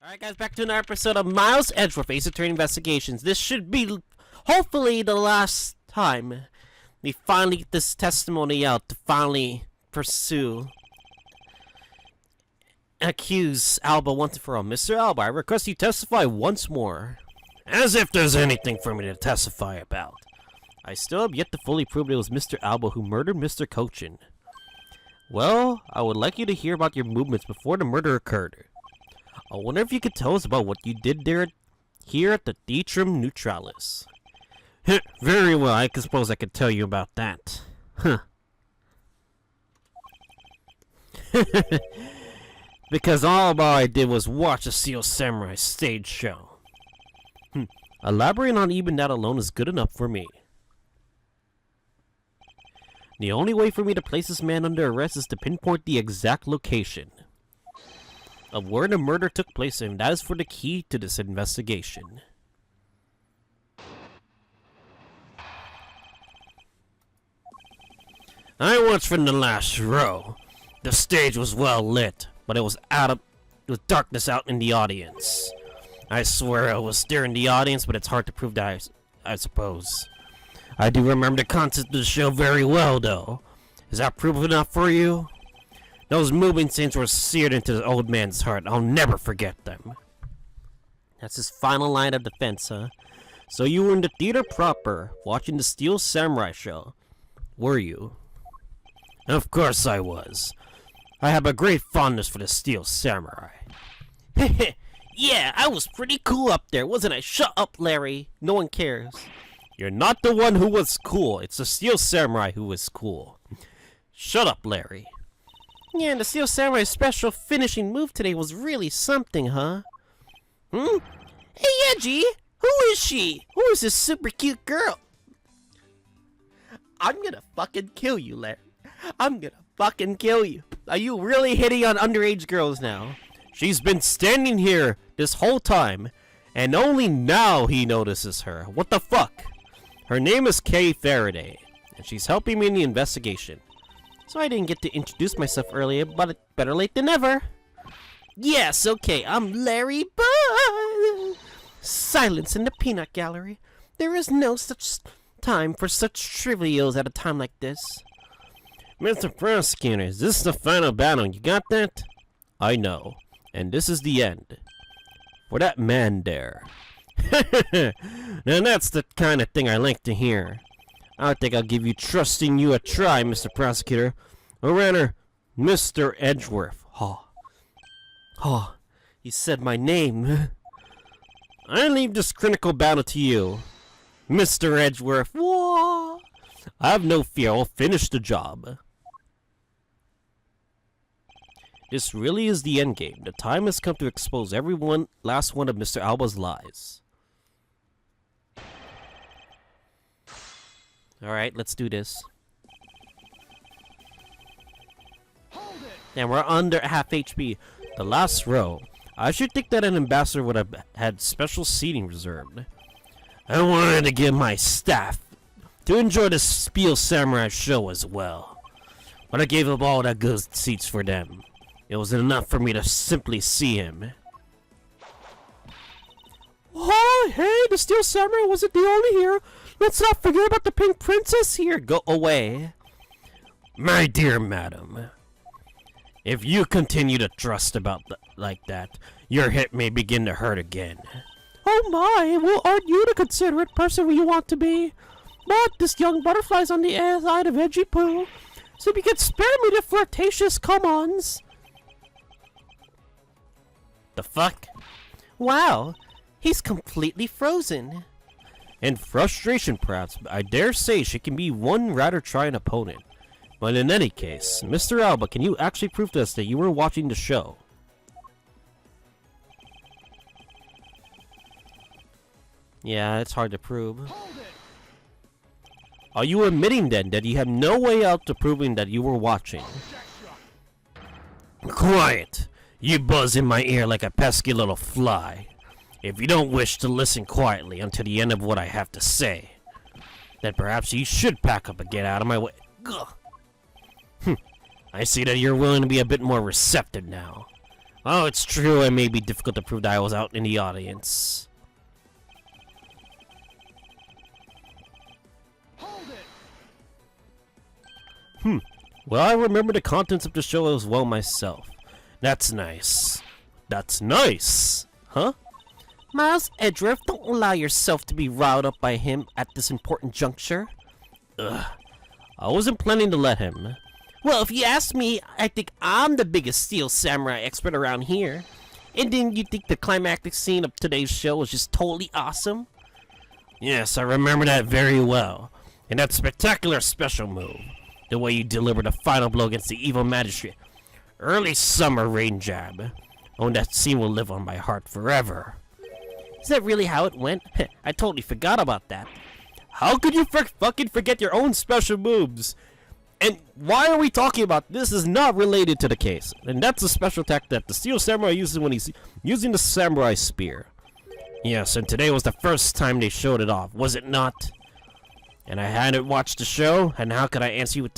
Alright guys, back to another episode of Miles Edgeworth Ace Attorney Investigations. This should be, hopefully, the last time we finally get this testimony out to finally pursue and accuse Alba once and for all. Mr. Alba, I request you testify once more. As if there's anything for me to testify about. I still have yet to fully prove it was Mr. Alba who murdered Mr. Cochin. Well, I would like you to hear about your movements before the murder occurred. I wonder if you could tell us about what you did here at the Theatrum Neutralis. Very well, I suppose I could tell you about that. Huh. Because all I did was watch a Steel Samurai stage show. Elaborating on even that alone is good enough for me. The only way for me to place this man under arrest is to pinpoint the exact location of where the murder took place, and that is for the key to this investigation. I watched from the last row. The stage was well lit, but it was with darkness out in the audience. I swear I was staring the audience, but it's hard to prove that, I suppose. I do remember the content of the show very well, though. Is that proof enough for you? Those moving scenes were seared into the old man's heart. I'll never forget them. That's his final line of defense, huh? So you were in the theater proper, watching the Steel Samurai show, were you? Of course I was. I have a great fondness for the Steel Samurai. Yeah, I was pretty cool up there, wasn't I? Shut up, Larry. No one cares. You're not the one who was cool. It's the Steel Samurai who was cool. Shut up, Larry. Yeah, and the Steel Samurai's special finishing move today was really something, huh? Hey, Edgy! Who is she? Who is this super cute girl? I'm gonna fucking kill you, Larry. I'm gonna fucking kill you. Are you really hitting on underage girls now? She's been standing here this whole time, and only now he notices her. What the fuck? Her name is Kay Faraday, and she's helping me in the investigation. So I didn't get to introduce myself earlier, but better late than never. Yes, okay, I'm Larry Bud. Silence in the peanut gallery. There is no such time for such trivials at a time like this. Mr. Prosecutor, is this the final battle? You got that? I know. And this is the end. For that man there. Now that's the kind of thing I like to hear. I think I'll give you trusting you a try, Mr. Prosecutor. Or rather, Mr. Edgeworth. He said my name. I leave this critical battle to you, Mr. Edgeworth. Whoa. I have no fear. I'll finish the job. This really is the endgame. The time has come to expose last one of Mr. Alba's lies. Alright, let's do this. And we're under half HP. The last row. I should think that an ambassador would have had special seating reserved. I wanted to give my staff to enjoy the Steel Samurai show as well. But I gave up all the good seats for them. It wasn't enough for me to simply see him. Oh, hey, the Steel Samurai wasn't the only hero. Let's not forget about the Pink Princess here. Go away. My dear madam, if you continue to trust like that, your hip may begin to hurt again. Oh my, well, aren't you the considerate person you want to be? But this young butterfly's on the side of Edgy Poo, so you can spare me the flirtatious come-ons. The fuck? Wow, he's completely frozen. In frustration, perhaps, I dare say she can be one rather trying opponent. But in any case, Mr. Alba, can you actually prove to us that you were watching the show? Yeah, it's hard to prove. Are you admitting then that you have no way out to proving that you were watching? Quiet! You buzz in my ear like a pesky little fly. If you don't wish to listen quietly until the end of what I have to say, then perhaps you should pack up and get out of my way. I see that you're willing to be a bit more receptive now. Oh, it's true, it may be difficult to prove that I was out in the audience. Well, I remember the contents of the show as well myself. That's nice. That's nice! Huh? Miles Edgeworth, don't allow yourself to be riled up by him at this important juncture. Ugh. I wasn't planning to let him. Well, if you ask me, I think I'm the biggest Steel Samurai expert around here. And then you think the climactic scene of today's show was just totally awesome? Yes, I remember that very well. And that spectacular special move. The way you delivered the final blow against the evil magistrate. Early summer rain jab. Oh, that scene will live on my heart forever. Is that really how it went? I totally forgot about that. How could you fucking forget your own special moves? And why are we talking about this? Is not related to the case. And that's a special attack that the Steel Samurai uses when he's using the samurai spear. Yes, and today was the first time they showed it off, was it not? And I hadn't watched the show, and how could I answer you with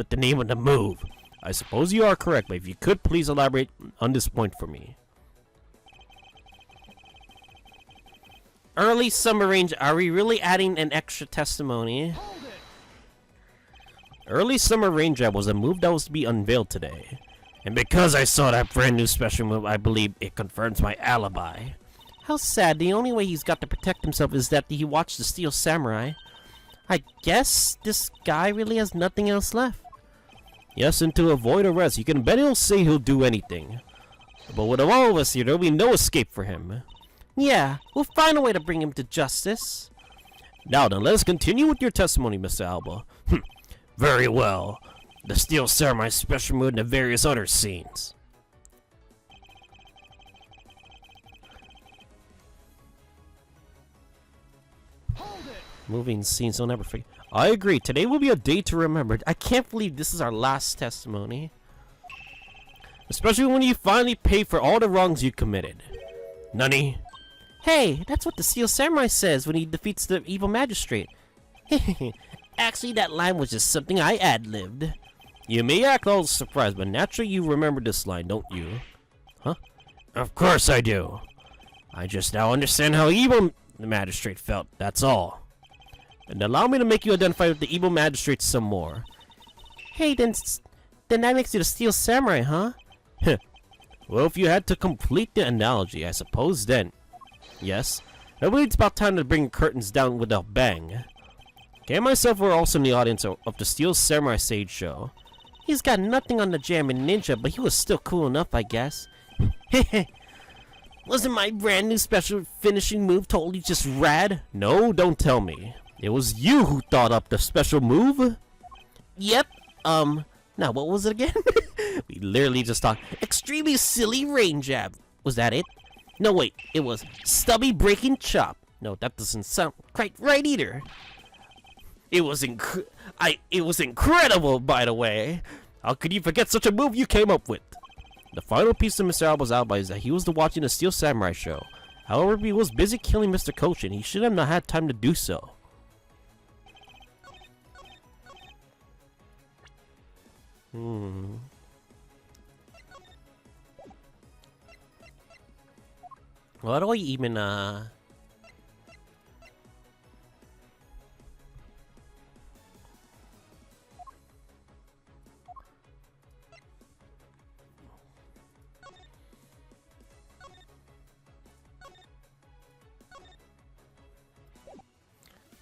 the name of the move? I suppose you are correct, but if you could please elaborate on this point for me. Early summer range, are we really adding an extra testimony? Early summer rain jab was a move that was to be unveiled today. And because I saw that brand new special move, I believe it confirms my alibi. How sad, the only way he's got to protect himself is that he watched the Steel Samurai. I guess this guy really has nothing else left. Yes, and to avoid arrest, you can bet he'll say he'll do anything. But with all of us here, there'll be no escape for him. Yeah, we'll find a way to bring him to justice. Now then, let us continue with your testimony, Mr. Alba. Very well. The Steel Samurai special move and the various other scenes. Moving scenes, I'll never forget. I agree. Today will be a day to remember. I can't believe this is our last testimony. Especially when you finally pay for all the wrongs you committed. Nani? Hey, that's what the Steel Samurai says when he defeats the evil magistrate. Actually, that line was just something I ad-libbed. You may act all surprised, but naturally you remember this line, don't you? Huh? Of course I do. I just now understand how evil the magistrate felt, that's all. And allow me to make you identify with the evil magistrate some more. Hey, then that makes you the Steel Samurai, huh? Well, if you had to complete the analogy, I suppose then. Yes. I believe it's about time to bring curtains down with a bang. Kay and myself were also in the audience of the Steel Samurai stage show. He's got nothing on the Jammin' Ninja, but he was still cool enough, I guess. Wasn't my brand new special finishing move totally just rad? No, don't tell me. It was you who thought up the special move? Yep. Now what was it again? We literally just talked. Extremely silly rain jab. Was that it? No, wait. It was stubby breaking chop. No, that doesn't sound quite right either. It was incredible, by the way. How could you forget such a move you came up with? The final piece of Mr. Alba's alibi is that he was watching the Steel Samurai show. However, he was busy killing Mr. Coach, and he should have not had time to do so. What do I even,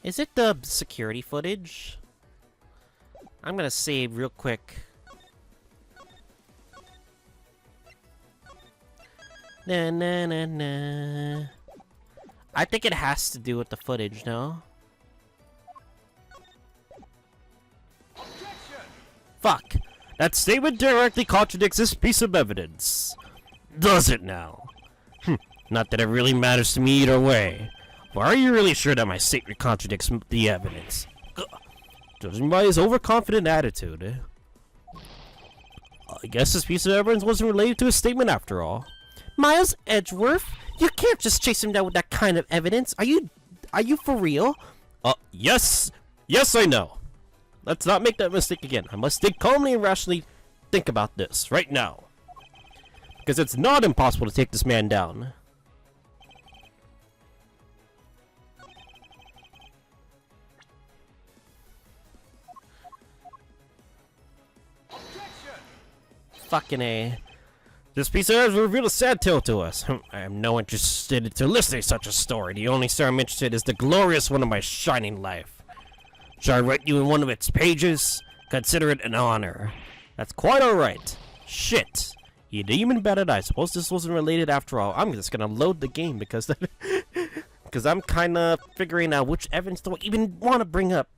Is it the security footage? I'm gonna save real quick. Na na na na. I think it has to do with the footage, no? Fuck! That statement directly contradicts this piece of evidence. Does it now? Not that it really matters to me either way. But are you really sure that my statement contradicts the evidence? Judging by his overconfident attitude. I guess this piece of evidence wasn't related to his statement after all. Miles Edgeworth? You can't just chase him down with that kind of evidence. Are you for real? Yes. Yes, I know. Let's not make that mistake again. I must think calmly and rationally think about this right now. Because it's not impossible to take this man down. Fucking A. This piece of evidence will reveal a sad tale to us. I am no interested to listening to such a story. The only story I'm interested in is the glorious one of my shining life. Shall I write you in one of its pages? Consider it an honor. That's quite alright. Shit. You demon batted. I suppose this wasn't related after all. I'm just gonna load the game because because I'm kinda figuring out which evidence do I even want to bring up.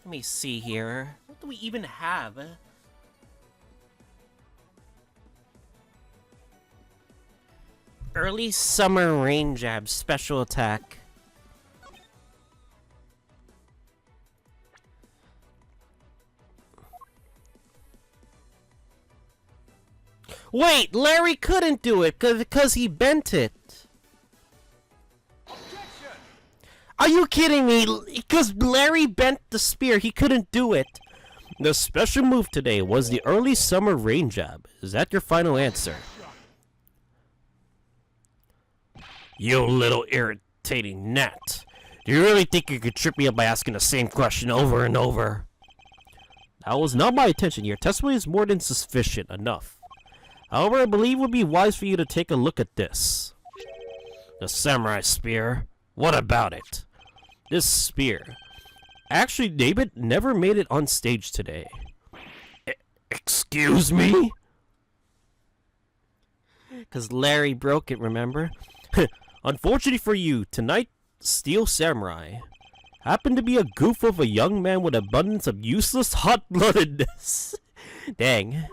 Let me see here. What do we even have? Early summer rain jab special attack. Wait, Larry couldn't do it because he bent it. Are you kidding me? Because Larry bent the spear, he couldn't do it. The special move today was the early summer rain jab. Is that your final answer? You little irritating gnat. Do you really think you could trip me up by asking the same question over and over? That was not my intention. Your testimony is more than sufficient enough. However, I believe it would be wise for you to take a look at this. The samurai spear. What about it? This spear. Actually, David never made it on stage today. Excuse me? Because Larry broke it, remember? Unfortunately for you, tonight, Steel Samurai happened to be a goof of a young man with abundance of useless hot-bloodedness. Dang.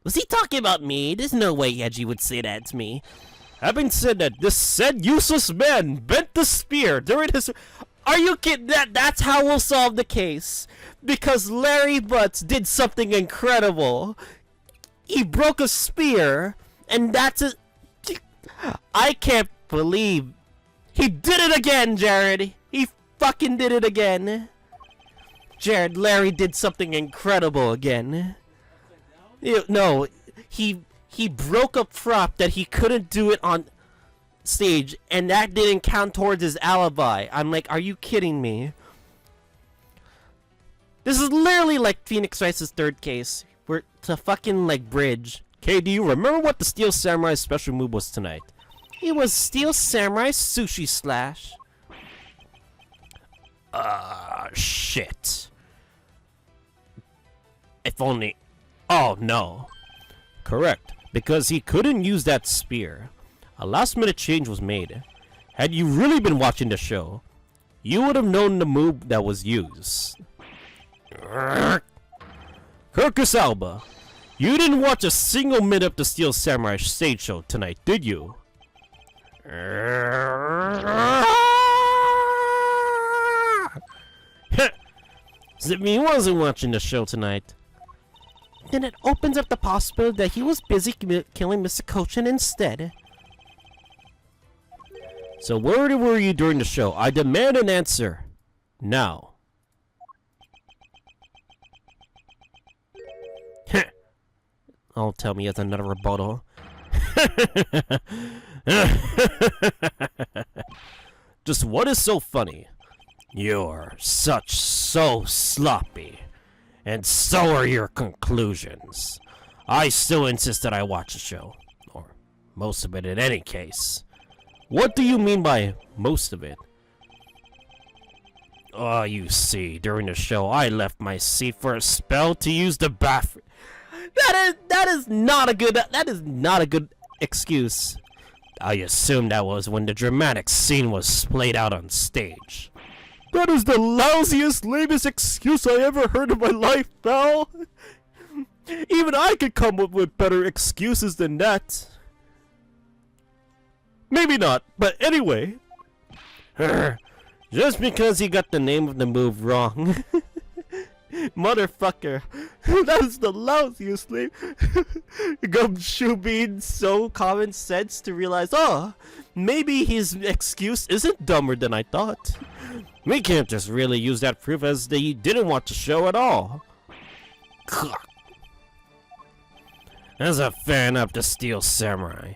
Was he talking about me? There's no way Edgy would say that to me. Having said that, this said useless man bent the spear during his... Are you kidding? That's how we'll solve the case. Because Larry Butts did something incredible. He broke a spear, and that's a... I can't believe... He did it again, Jared! He fucking did it again! Jared, Larry did something incredible again. No, he broke a prop that he couldn't do it on stage, and that didn't count towards his alibi. I'm like, are you kidding me? This is literally like Phoenix Wright's third case. We're to fucking like bridge. Okay, do you remember what the Steel Samurai's special move was tonight? It was Steel Samurai Sushi Slash. Shit. If only... Oh, no. Correct. Because he couldn't use that spear. A last-minute change was made. Had you really been watching the show, you would have known the move that was used. Kirkus Alba, you didn't watch a single minute of the Steel Samurai stage show tonight, did you? If he wasn't watching the show tonight, then it opens up the possibility that he was busy killing Mr. Kochin instead. So where were you during the show? I demand an answer. Now. Oh, tell me it's another rebuttal. Just what is so funny? You're so sloppy. And so are your conclusions. I still insist that I watch the show. Or most of it in any case. What do you mean by most of it? Oh, you see, during the show, I left my seat for a spell to use the bathroom. That is not a good excuse. I assume that was when the dramatic scene was played out on stage. That is the lousiest, lamest excuse I ever heard in my life, pal. Even I could come up with better excuses than that. Maybe not, but anyway. Just because he got the name of the move wrong. Motherfucker. That is the lousiest name. Gumshoe being so common sense to realize, oh, maybe his excuse isn't dumber than I thought. We can't just really use that proof as they didn't watch the show at all. As a fan of the Steel Samurai,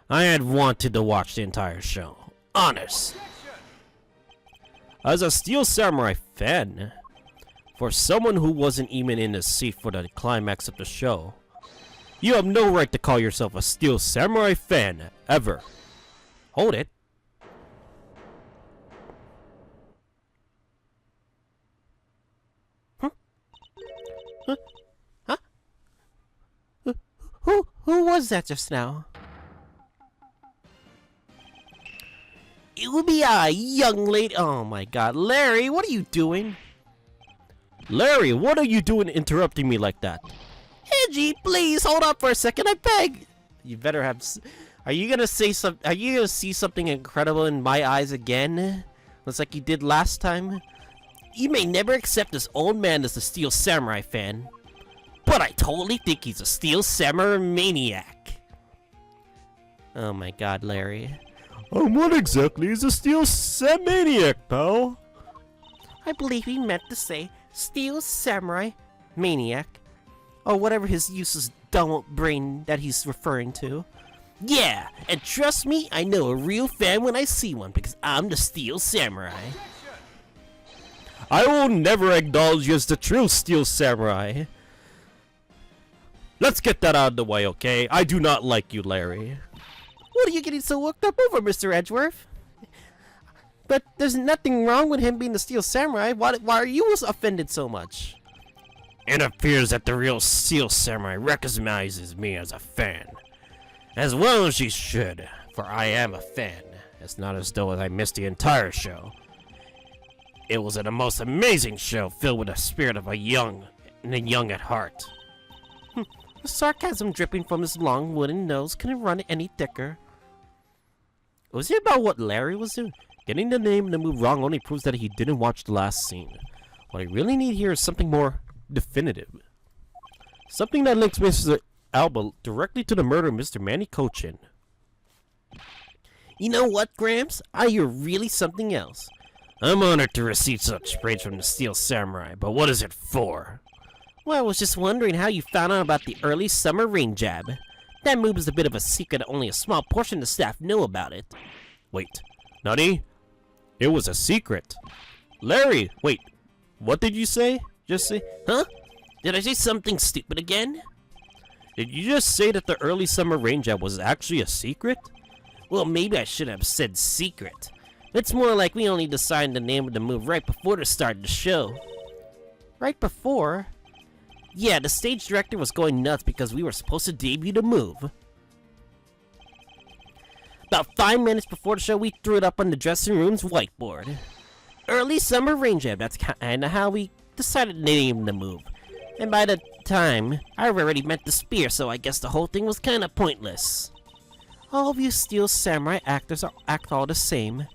I had wanted to watch the entire show. Honest. As a Steel Samurai fan, for someone who wasn't even in the seat for the climax of the show, you have no right to call yourself a Steel Samurai fan, ever. Hold it. Huh? Huh? Who was that just now? It would be a young lady. Oh my god. Larry, what are you doing? Larry, what are you doing interrupting me like that? Edgy, please hold up for a second, I beg. You better have. Are you gonna say some? Are you gonna see something incredible in my eyes again? Looks like you did last time. You may never accept this old man as a Steel Samurai fan, but I totally think he's a Steel Samurai maniac. Oh my god, Larry. What exactly is a Steel Samurai maniac, pal? I believe he meant to say Steel Samurai maniac, or whatever his useless dumb brain that he's referring to. Yeah, and trust me, I know a real fan when I see one because I'm the Steel Samurai. I will never acknowledge you as the true Steel Samurai. Let's get that out of the way, okay? I do not like you, Larry. What are you getting so worked up over, Mr. Edgeworth? But there's nothing wrong with him being the Steel Samurai. Why are you offended so much? It appears that the real Steel Samurai recognizes me as a fan. As well as she should, for I am a fan. It's not as though I missed the entire show. It was the most amazing show, filled with the spirit of a young at heart. The sarcasm dripping from his long wooden nose couldn't run any thicker. Was it about what Larry was doing? Getting the name and the move wrong only proves that he didn't watch the last scene. What I really need here is something more definitive. Something that links Mr. Alba directly to the murder of Mr. Manny Cochin. You know what, Gramps? You're really something else. I'm honored to receive such praise from the Steel Samurai, but what is it for? Well, I was just wondering how you found out about the early summer rain jab. That move is a bit of a secret, only a small portion of the staff know about it. Wait, Nutty? It was a secret. Larry, wait, what did you say? Just say, huh? Did I say something stupid again? Did you just say that the early summer rain jab was actually a secret? Well, maybe I should have said secret. It's more like we only decided the name of the move right before the start of the show. Right before? Yeah, the stage director was going nuts because we were supposed to debut the move. About 5 minutes before the show, we threw it up on the dressing room's whiteboard. Early summer rain jab, that's kinda how we decided to name the move. And by the time, I already meant the spear, so I guess the whole thing was kinda pointless. All of you Steel Samurai actors act all the same.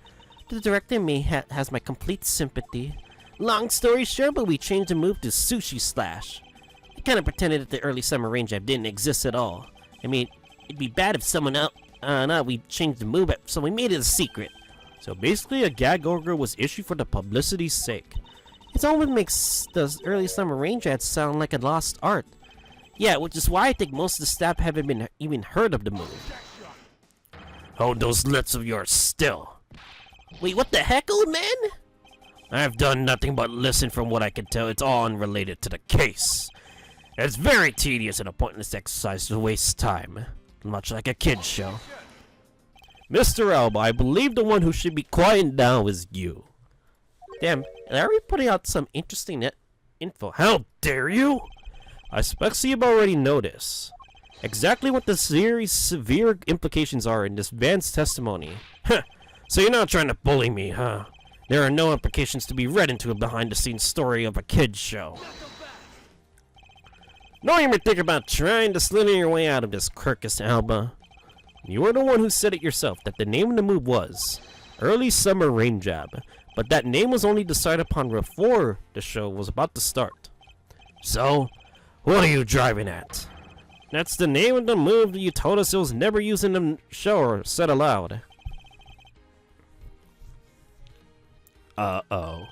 The director and me has my complete sympathy. Long story short, but we changed the move to Sushi Slash. We kinda pretended that the early summer rain jab didn't exist at all. I mean, it'd be bad if someone else... we changed the move, so we made it a secret. So basically, a gag order was issued for the publicity's sake. It's all what makes the early summer rain jab sound like a lost art. Yeah, which is why I think most of the staff haven't even heard of the move. Hold those lips of yours still. Wait, what the heck, old man? I've done nothing but listen. From what I can tell, it's all unrelated to the case. It's very tedious and a pointless exercise to waste time. Much like a kid's show. Mr. Alba, I believe the one who should be quiet now is you. Damn, Larry putting out some interesting info. How dare you? I expect you've already noticed exactly what the series' severe implications are in this man's testimony. Huh. So you're not trying to bully me, huh? There are no implications to be read into a behind-the-scenes story of a kid's show. Don't even think about trying to slither your way out of this, Kirkus Alba. You were the one who said it yourself that the name of the move was Early Summer Rain Jab, but that name was only decided upon before the show was about to start. So, what are you driving at? That's the name of the move that you told us it was never used in the show or said aloud. Uh-oh.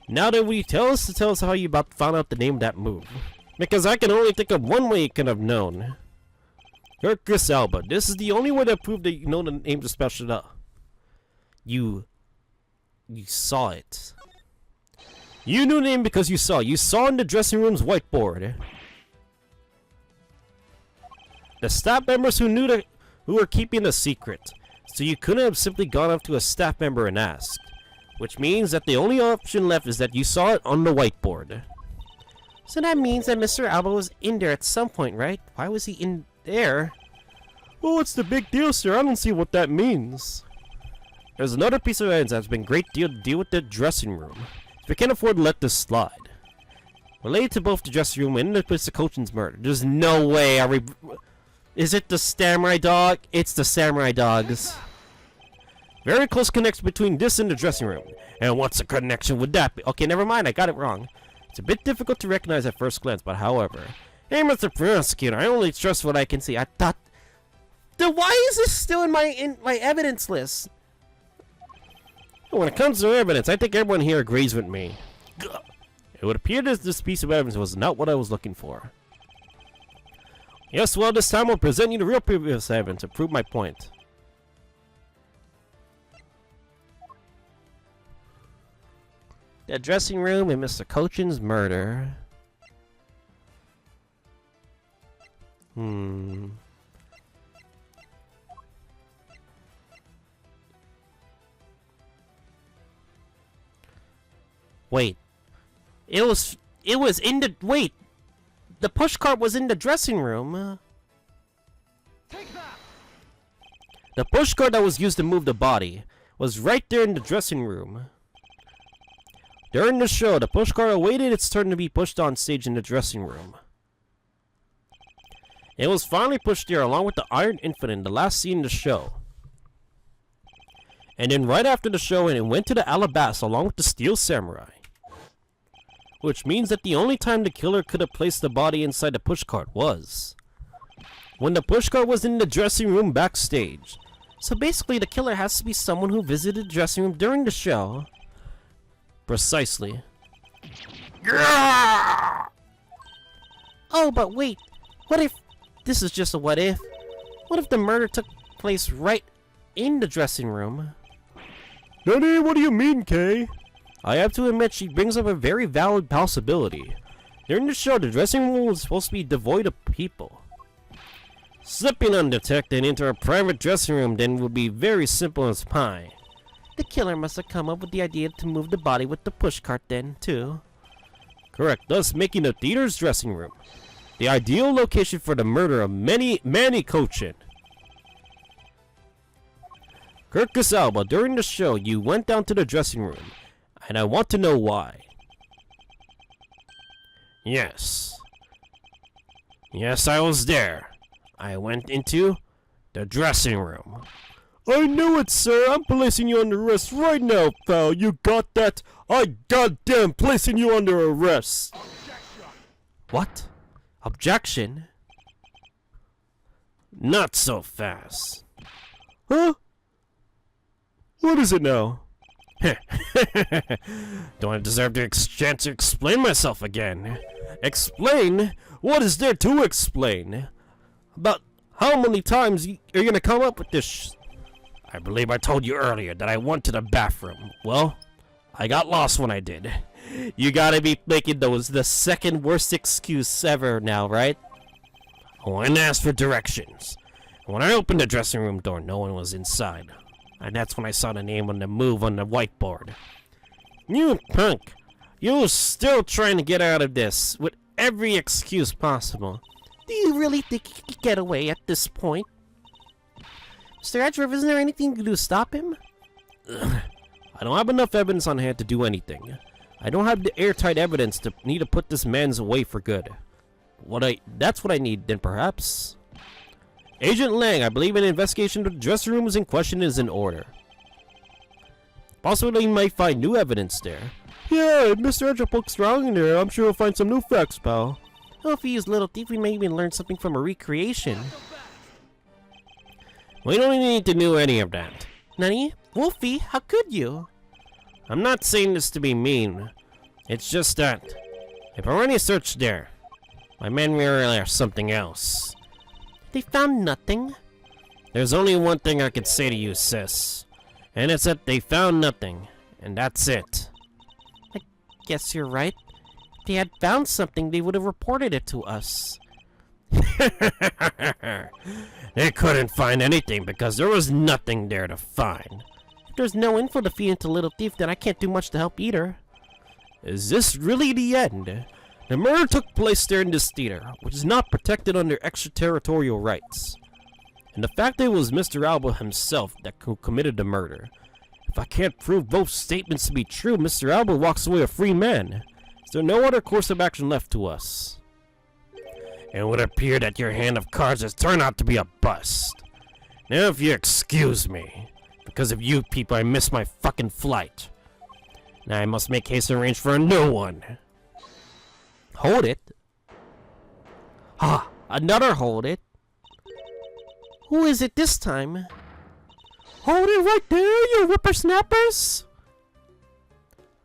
Now that we tell us how you about found out the name of that move. Because I can only think of one way you could have known. You're Chris Alba. This is the only way to prove that you know the name of the special. You saw it. You knew the name because you saw. You saw in the dressing room's whiteboard. The staff members who were keeping the secret. So you couldn't have simply gone up to a staff member and asked. Which means that the only option left is that you saw it on the whiteboard. So that means that Mr. Alba was in there at some point, right? Why was he in there? Well, what's the big deal, sir? I don't see what that means. There's another piece of evidence that's been a great deal to deal with the dressing room. We can't afford to let this slide. Related to both the dressing room and the Prosecutor's murder. There's no way are we... Is it the samurai dog? It's the samurai dogs. Very close connection between this and the dressing room. And what's the connection with that be? Okay, never mind, I got it wrong. It's a bit difficult to recognize at first glance, but however... Hey, Mr. Prosecutor, I only trust what I can see. I thought... Then why is this still in my evidence list? When it comes to evidence, I think everyone here agrees with me. It would appear that this piece of evidence was not what I was looking for. Yes, well, this time I'll present you the real previous evidence to prove my point. The dressing room and Mr. Cochin's murder. Wait. It was in the... Wait. The pushcart was in the dressing room. Take that. The pushcart that was used to move the body was right there in the dressing room. During the show, the pushcart awaited its turn to be pushed on stage in the dressing room. It was finally pushed there along with the Iron Infant in the last scene of the show. And then right after the show, it went to the Alabasta along with the Steel Samurai. Which means that the only time the killer could have placed the body inside the pushcart was when the pushcart was in the dressing room backstage. So basically the killer has to be someone who visited the dressing room during the show. Precisely. Oh, but wait. What if... This is just a what if. What if the murder took place right in the dressing room? Nani, what do you mean, Kay? I have to admit she brings up a very valid possibility. During the show, the dressing room was supposed to be devoid of people. Slipping undetected into a private dressing room then would be very simple as pie. The killer must have come up with the idea to move the body with the pushcart then, too. Correct, thus making the theater's dressing room the ideal location for the murder of Manny Cochin. Kirkus Alba, during the show, you went down to the dressing room, and I want to know why. Yes. Yes, I was there. I went into the dressing room. I knew it, sir. I'm placing you under arrest right now, pal. You got that? I goddamn placing you under arrest. Objection. What? Objection? Not so fast. Huh? What is it now? Don't I deserve the chance to explain myself again? Explain? What is there to explain? About how many times are you gonna come up with this? I believe I told you earlier that I went to the bathroom. Well, I got lost when I did. You gotta be making those the second worst excuse ever now, right? I went and asked for directions. When I opened the dressing room door, no one was inside. And that's when I saw the name on the move on the whiteboard. You punk! You're still trying to get out of this with every excuse possible. Do you really think you could get away at this point? Mr. Edgeworth, isn't there anything you can do to stop him? I don't have enough evidence on hand to do anything. I don't have the airtight evidence to need to put this man's away for good. That's what I need, then perhaps. Agent Lang, I believe an investigation of the dressing rooms in question is in order. Possibly you might find new evidence there. Yeah, Mr. Edgeworth's wrong in there. I'm sure we'll find some new facts, pal. Oh, if we use Little Thief, we may even learn something from a recreation. We don't need to know any of that. Nani? Wolfie, how could you? I'm not saying this to be mean. It's just that if I run a search there, my men realize something else. They found nothing. There's only one thing I can say to you, sis. And it's that they found nothing. And that's it. I guess you're right. If they had found something, they would have reported it to us. They couldn't find anything because there was nothing there to find. If there's no info to feed into Little Thief, then I can't do much to help either. Is this really the end? The murder took place there in this theater, which is not protected under extraterritorial rights. And the fact that it was Mr. Alba himself that committed the murder. If I can't prove both statements to be true, Mr. Alba walks away a free man. Is there no other course of action left to us? It would appear that your hand of cards has turned out to be a bust. Now if you excuse me, because of you people I missed my fucking flight. Now I must make haste and arrange for a new one. Hold it. Ah, another hold it. Who is it this time? Hold it right there, you whippersnappers!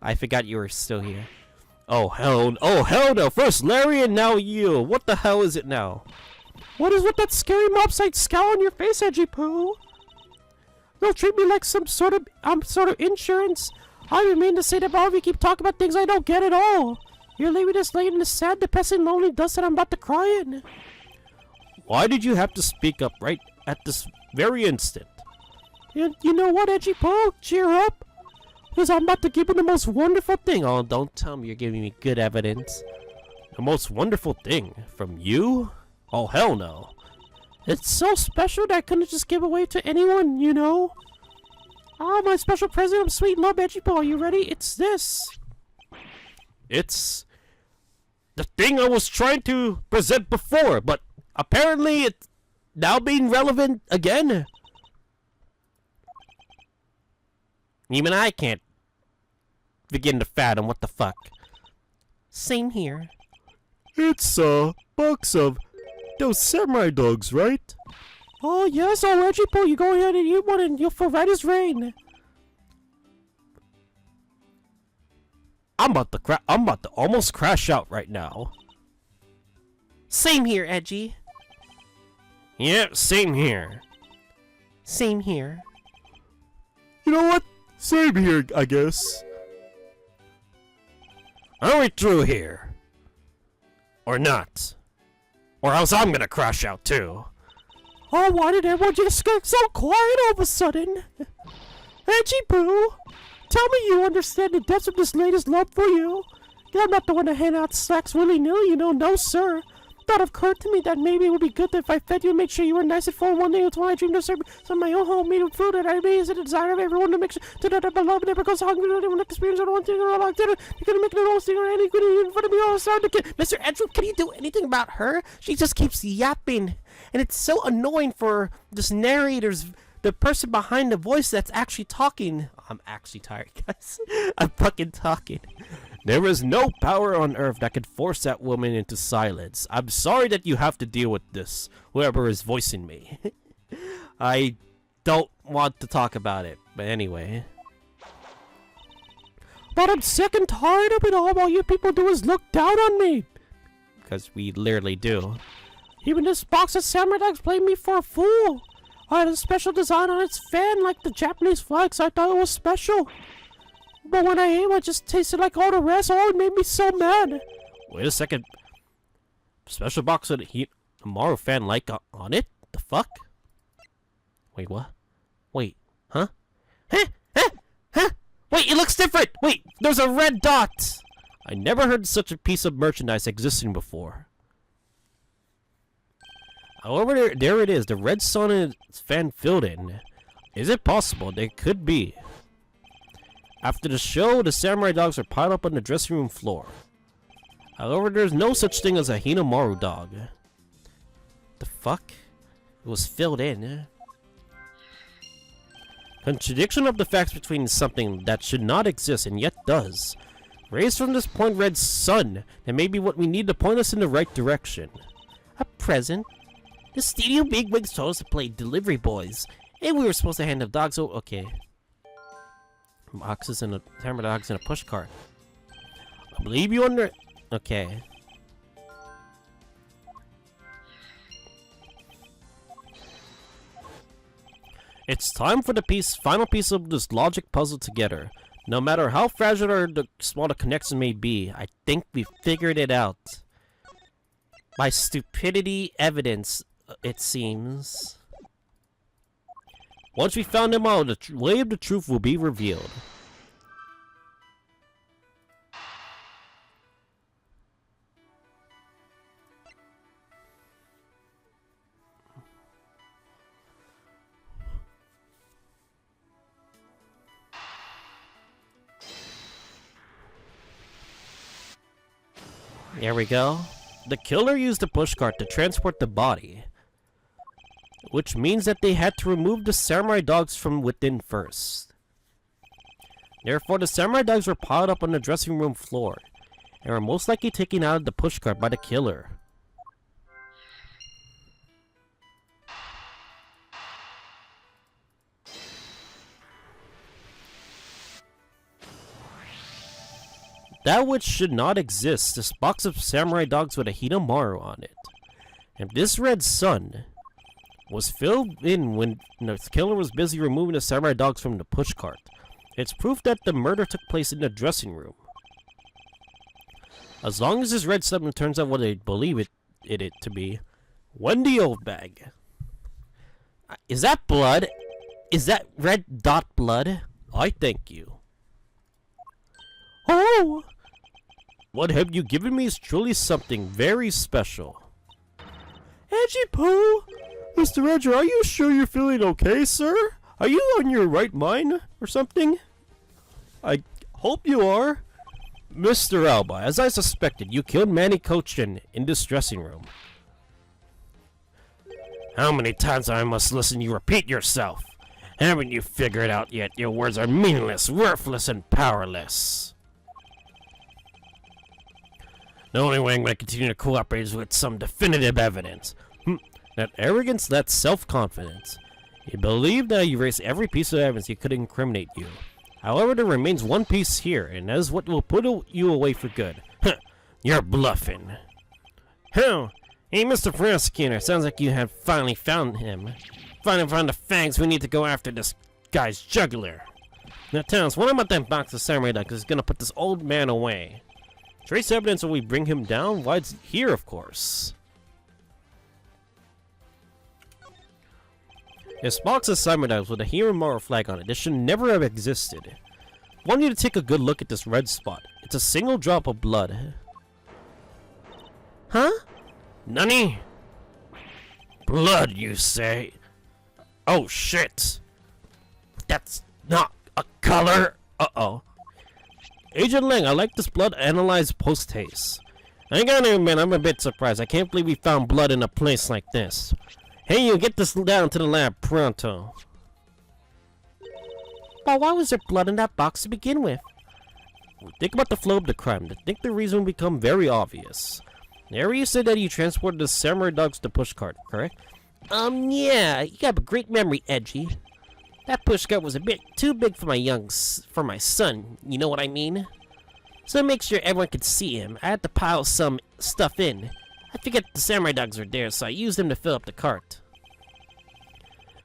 I forgot you were still here. Oh hell no! First Larry and now you! What the hell is it now? What is with that scary mobsite scowl on your face, Edgy Poo? Don't treat me like some sort of insurance. I didn't mean to say that, but you keep talking about things I don't get at all. You're leaving us late in the sad, depressing, lonely dust that I'm about to cry in. Why did you have to speak up right at this very instant? You know what, Edgy Poo? Cheer up. Because I'm about to give you the most wonderful thing. Oh, don't tell me you're giving me good evidence. The most wonderful thing? From you? Oh, hell no. It's so special that I couldn't just give away to anyone, you know? Oh, my special present of sweet love, Edgy Poo. Are you ready? It's this. It's the thing I was trying to present before, but apparently it's now being relevant again. Even I can't begin to fathom what the fuck. Same here. It's a box of those samurai dogs, right? Oh yes, oh Edgy Poo, you go ahead and eat one and you'll feel right as rain. I'm about to almost crash out right now. Same here, Edgy. Yeah, same here. Same here. You know what? Same here, I guess. Are we through here? Or not? Or else I'm gonna crash out too. Oh, why did everyone just get so quiet all of a sudden? Edgy Poo, tell me you understand the depths of this latest love for you. I'm not the one to hand out slacks willy-nilly, you know, no sir. Thought occurred to me that maybe it would be good if I fed you and make sure you were nice and full. One day until I dreamed of serving some of my own homemade food, and I made it a desire of everyone to make sure that I beloved never goes hungry. Anyone experience on one thing or like dinner, you couldn't make it a whole thing or any good in front of me all the time. Mr. Edgeworth, can you do anything about her? She just keeps yapping, and it's so annoying for this narrator's. The person behind the voice that's actually talking. I'm actually tired, guys. I'm fucking talking. There is no power on earth that could force that woman into silence. I'm sorry that you have to deal with this, whoever is voicing me. I don't want to talk about it, but anyway. But I'm sick and tired of it all you people do is look down on me. Because we literally do. Even this box of samurai dogs played me for a fool. I had a special design on its fan like the Japanese flag, so I thought it was special. But when I ate it just tasted like all the rest. Oh, it made me so mad. Wait a second. Special box with a Maru fan like on it? The fuck? Wait, what? Wait, huh? Huh? Huh? Huh? Wait, it looks different! Wait, there's a red dot! I never heard such a piece of merchandise existing before. However, there it is. The red sun is fan filled in. Is it possible? They could be. After the show, the samurai dogs are piled up on the dressing room floor. However, there's no such thing as a Hinamaru dog. The fuck? It was filled in. Contradiction of the facts between something that should not exist and yet does. Rays from this point red sun. That may be what we need to point us in the right direction. A present? The studio bigwigs told us to play delivery boys. And we were supposed to hand the dogs over. Okay. Boxes and a hammer dogs and a push cart. I believe you under. Okay. It's time for the final piece of this logic puzzle together. No matter how fragile or small the connection may be, I think we've figured it out. By stupidity evidence, it seems. Once we found them out, the way of the truth will be revealed. There we go. The killer used the pushcart to transport the body, which means that they had to remove the samurai dogs from within first. Therefore, the samurai dogs were piled up on the dressing room floor, and were most likely taken out of the pushcart by the killer. That which should not exist, this box of samurai dogs with a Hinamaru on it. And this red sun was filled in when the killer was busy removing the samurai dogs from the pushcart. It's proof that the murder took place in the dressing room. As long as this red sun turns out what they believe it to be. Wendy old bag. Is that blood? Is that red dot blood? I thank you. Oh! What have you given me is truly something very special. Edgy Poo! Mr. Edger, are you sure you're feeling okay, sir? Are you on your right mind or something? I hope you are. Mr. Alba, as I suspected, you killed Manny Cochin in this dressing room. How many times I must listen you repeat yourself? Haven't you figured it out yet? Your words are meaningless, worthless, and powerless. The only way I'm going to continue to cooperate is with some definitive evidence. That arrogance, that self-confidence. You believe that you erased every piece of evidence that could incriminate you. However, there remains one piece here, and that is what will put you away for good. You're bluffing. Hey, Mr. Prosecutor, sounds like you have finally found him. Finally found the fangs we need to go after this guy's jugular. Now tell us, what about that box of samurai dogs is going to put this old man away? Trace evidence when we bring him down? Why, it's here, of course. This box of samurai dogs with a Hiramaru flag on it. This should never have existed. I want you to take a good look at this red spot. It's a single drop of blood. Huh? Nani? Blood, you say? Oh, shit. That's not a color. Uh-oh. Agent Lang, I like this blood analyzed post-haste. I gotta admit, I'm a bit surprised. I can't believe we found blood in a place like this. Hey, you get this down to the lab pronto. But why was there blood in that box to begin with? Think about the flow of the crime. I think the reason will become very obvious. The area said that you transported the samurai dogs to pushcart, correct? Yeah, you got a great memory, Edgy. That pushcart was a bit too big for my son, you know what I mean? So to make sure everyone could see him, I had to pile some stuff in. I figured the samurai dogs were there, so I used them to fill up the cart.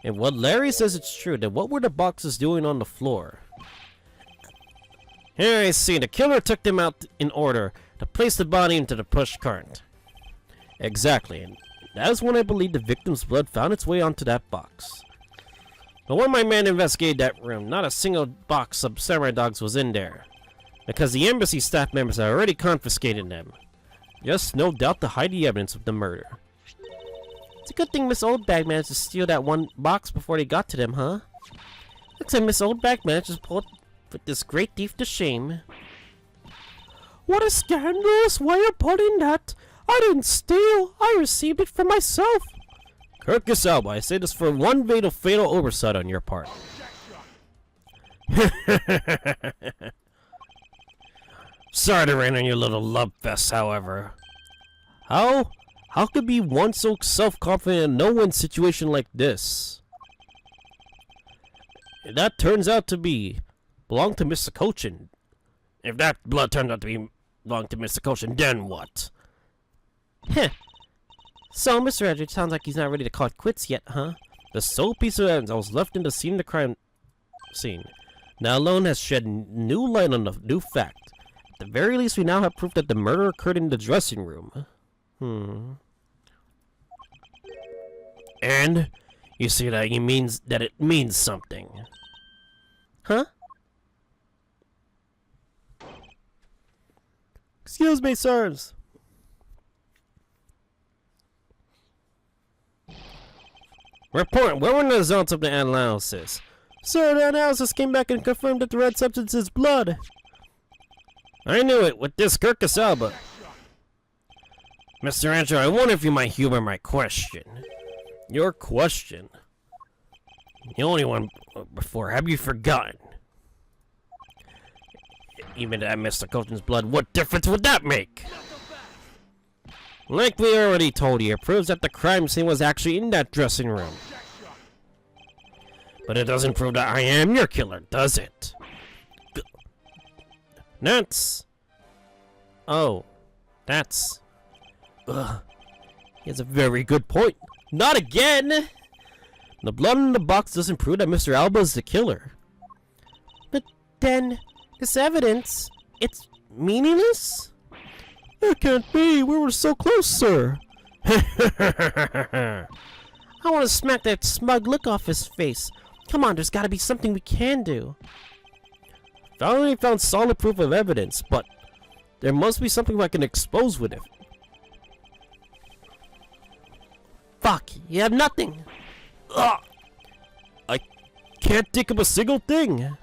And what Larry says it's true, then what were the boxes doing on the floor? Here I see, the killer took them out in order to place the body into the pushcart. Exactly, and that is when I believe the victim's blood found its way onto that box. But when my man investigated that room, not a single box of samurai dogs was in there, because the embassy staff members had already confiscated them. Yes, no doubt to hide the evidence of the murder. It's a good thing Miss Oldbag managed to steal that one box before they got to them, huh? Looks like Miss Oldbag managed to put this great thief to shame. What a scandalous way of putting that! I didn't steal, I received it for myself! Kirkus Alba, I say this for one fatal oversight on your part. Sorry to rain on your little love fest, however. How could be one so self-confident in no one's situation like this? That turns out to belong to Mr. Cochin. If that blood turns out to belong to Mr. Cochin, then what? Heh. So, Mr. Edgeworth sounds like he's not ready to call it quits yet, huh? The sole piece of evidence that was left in the scene of the crime scene now alone has shed new light on the new fact. At the very least, we now have proof that the murder occurred in the dressing room. And you see that it means something. Huh? Excuse me, sirs. Report, where were the results of the analysis? Sir, the analysis came back and confirmed that the red substance is blood. I knew it, with this Kirkus Alba. Mr. Rancher, I wonder if you might humor my question. Your question? The only one before, have you forgotten? Even that Mr. Cochin's blood, what difference would that make? Like we already told you, it proves that the crime scene was actually in that dressing room. But it doesn't prove that I am your killer, does it? Oh, that's... Ugh. He has a very good point. Not again! The blood in the box doesn't prove that Mr. Alba is the killer. But then, this evidence, it's meaningless? It can't be. We were so close, sir. I want to smack that smug look off his face. Come on, there's got to be something we can do. Finally found solid proof of evidence, but there must be something I can expose with it. Fuck, you have nothing. Ugh. I can't think of a single thing.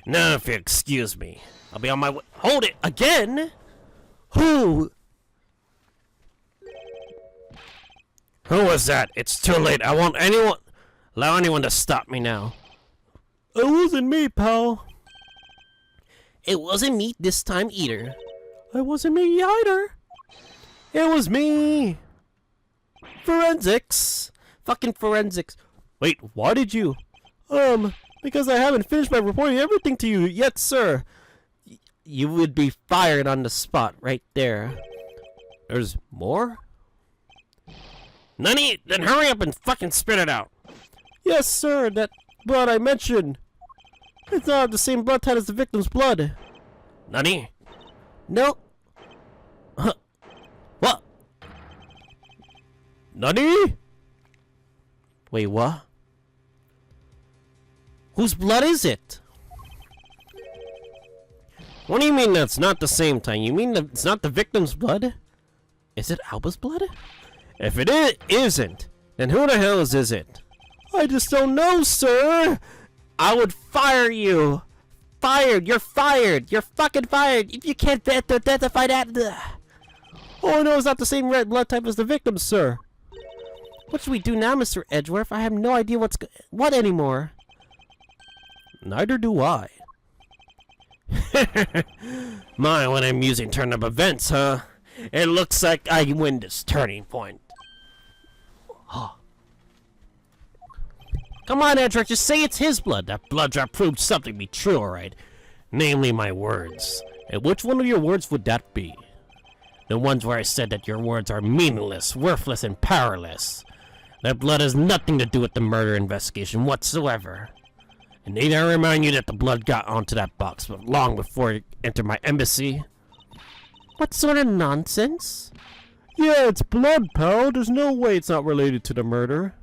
Now, if you excuse me, I'll be on my way. Hold it again. Who was that? It's too late. I won't allow anyone to stop me now. It wasn't me, pal. It wasn't me this time either. It wasn't me either. It was me. Forensics. Fucking forensics. Wait, why did you? Because I haven't finished by reporting everything to you yet, sir. You would be fired on the spot right there. There's more? Nani? Then hurry up and fucking spit it out. Yes, sir, that blood I mentioned. It's not the same blood type as the victim's blood. Nani? No. Huh. What? Nani? Wait, what? Whose blood is it? What do you mean that's not the same time? You mean it's not the victim's blood? Is it Alba's blood? If it isn't, then who the hell is it? I just don't know, sir. I would fire you. Fired. You're fired. You're fucking fired. If you can't identify that. Oh no, it's not the same red blood type as the victim, sir. What should we do now, Mr. Edgeworth? I have no idea what anymore. Neither do I. My, what I'm using turn of events, huh? It looks like I win this turning point. Come on, Edgeworth, just say it's his blood. That blood drop proved something to be true, alright? Namely, my words. And which one of your words would that be? The ones where I said that your words are meaningless, worthless, and powerless. That blood has nothing to do with the murder investigation whatsoever. And need I remind you that the blood got onto that box but long before it entered my embassy? What sort of nonsense? Yeah, it's blood, pal. There's no way it's not related to the murder.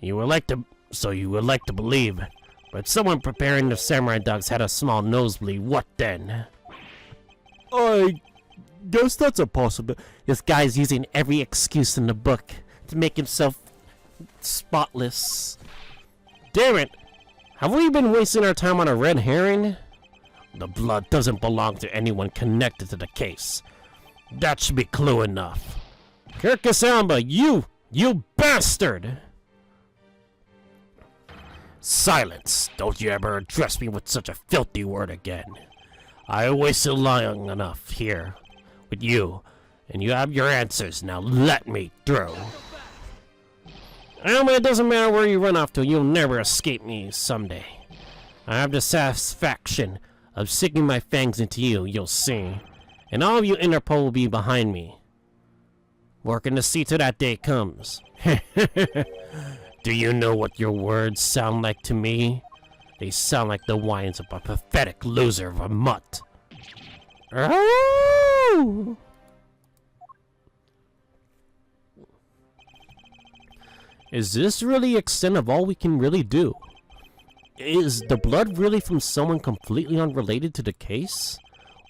You would like to believe. But someone preparing the samurai dogs had a small nosebleed. What then? I guess that's a possibility. This guy's using every excuse in the book to make himself spotless. Damn it! Have we been wasting our time on a red herring? The blood doesn't belong to anyone connected to the case. That should be clue enough. Kirkus Alba, you bastard! Silence! Don't you ever address me with such a filthy word again. I wasted long enough here with you, and you have your answers. Now let me through. It doesn't matter where you run off to, you'll never escape me someday. I have the satisfaction of sinking my fangs into you, you'll see. And all of you Interpol will be behind me. Working to see till that day comes. Do you know what your words sound like to me? They sound like the whines of a pathetic loser of a mutt. Oh! Is this really the extent of all we can really do? Is the blood really from someone completely unrelated to the case?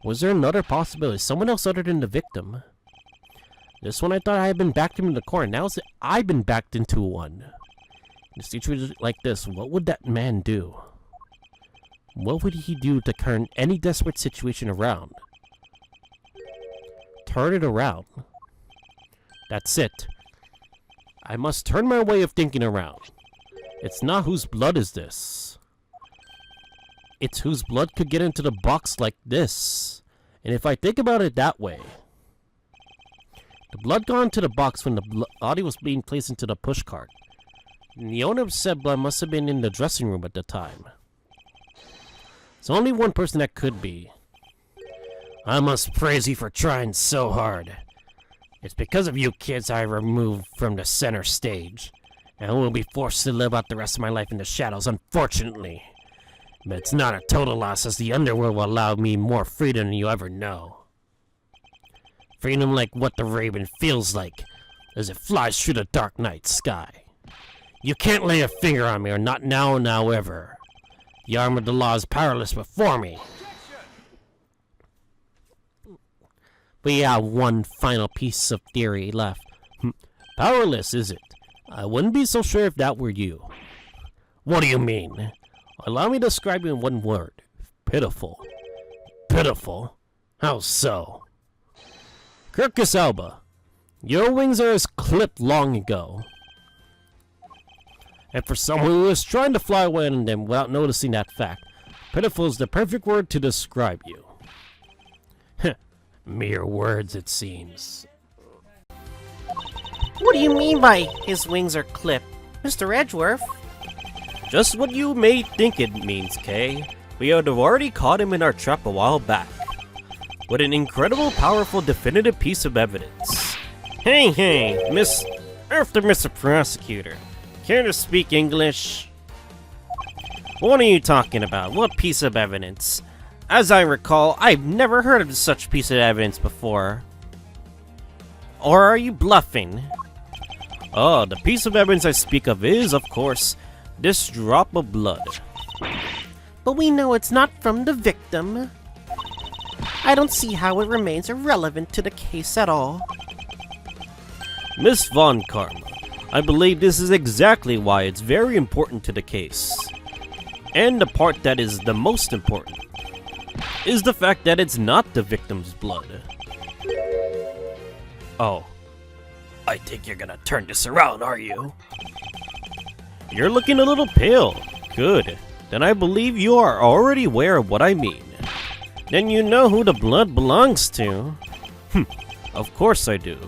Was there another possibility? Someone else other than the victim? This one I thought I had been backed into the corner. Now it's that I've been backed into one. In a situation like this, what would that man do? What would he do to turn any desperate situation around? Turn it around. That's it. I must turn my way of thinking around. It's not whose blood is this. It's whose blood could get into the box like this. And if I think about it that way, the blood got into the box when the body was being placed into the pushcart. And the owner of said blood must have been in the dressing room at the time. It's only one person that could be. I must praise you for trying so hard. It's because of you kids I removed from the center stage. And I will be forced to live out the rest of my life in the shadows, unfortunately. But it's not a total loss, as the underworld will allow me more freedom than you ever know. Freedom like what the Raven feels like, as it flies through the dark night sky. You can't lay a finger on me, or not now, now ever. The arm of the law is powerless before me. We have one final piece of theory left. Powerless, is it? I wouldn't be so sure if that were you. What do you mean? Allow me to describe you in one word. Pitiful. Pitiful? How so? Kirkus Alba, your wings are as clipped long ago. And for someone who is trying to fly away on them without noticing that fact, pitiful is the perfect word to describe you. Mere words, it seems. What do you mean by his wings are clipped, Mr. Edgeworth? Just what you may think it means, Kay. We had already caught him in our trap a while back. With an incredible, powerful, definitive piece of evidence. Hey, Mr. Prosecutor. Care to speak English? What are you talking about? What piece of evidence? As I recall, I've never heard of such piece of evidence before. Or are you bluffing? Oh, the piece of evidence I speak of is, of course, this drop of blood. But we know it's not from the victim. I don't see how it remains irrelevant to the case at all. Miss Von Karma, I believe this is exactly why it's very important to the case. And the part that is the most important is the fact that it's not the victim's blood. Oh. I think you're gonna turn this around, are you? You're looking a little pale. Good. Then I believe you are already aware of what I mean. Then you know who the blood belongs to. Of course I do.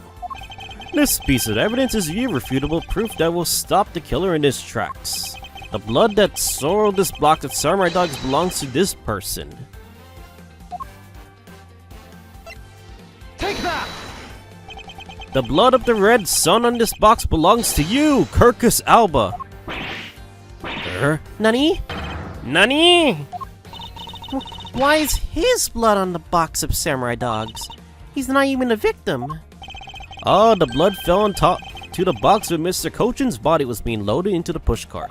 This piece of evidence is irrefutable proof that will stop the killer in his tracks. The blood that soiled this block of samurai dogs belongs to this person. Take that! The blood of the red sun on this box belongs to you, Kirkus Alba. Nani? Nani? Why is his blood on the box of samurai dogs? He's not even a victim. Oh, the blood fell on top to the box when Mr. Cochin's body was being loaded into the pushcart.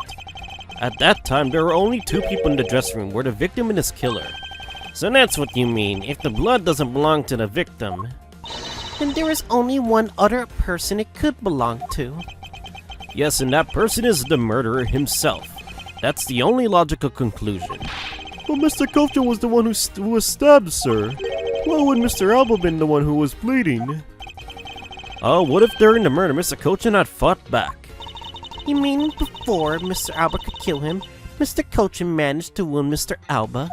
At that time, there were only two people in the dressing room, were the victim and his killer. So that's what you mean. If the blood doesn't belong to the victim, Then there is only one other person it could belong to. yes, and that person is the murderer himself. That's the only logical conclusion. But Mr. Cochin was the one who was stabbed, sir. Why would Mr. Alba been the one who was bleeding? Oh, what if during the murder, Mr. Cochin had fought back? You mean before Mr. Albert could kill him, Mr. Kochin managed to wound Mr. Alba.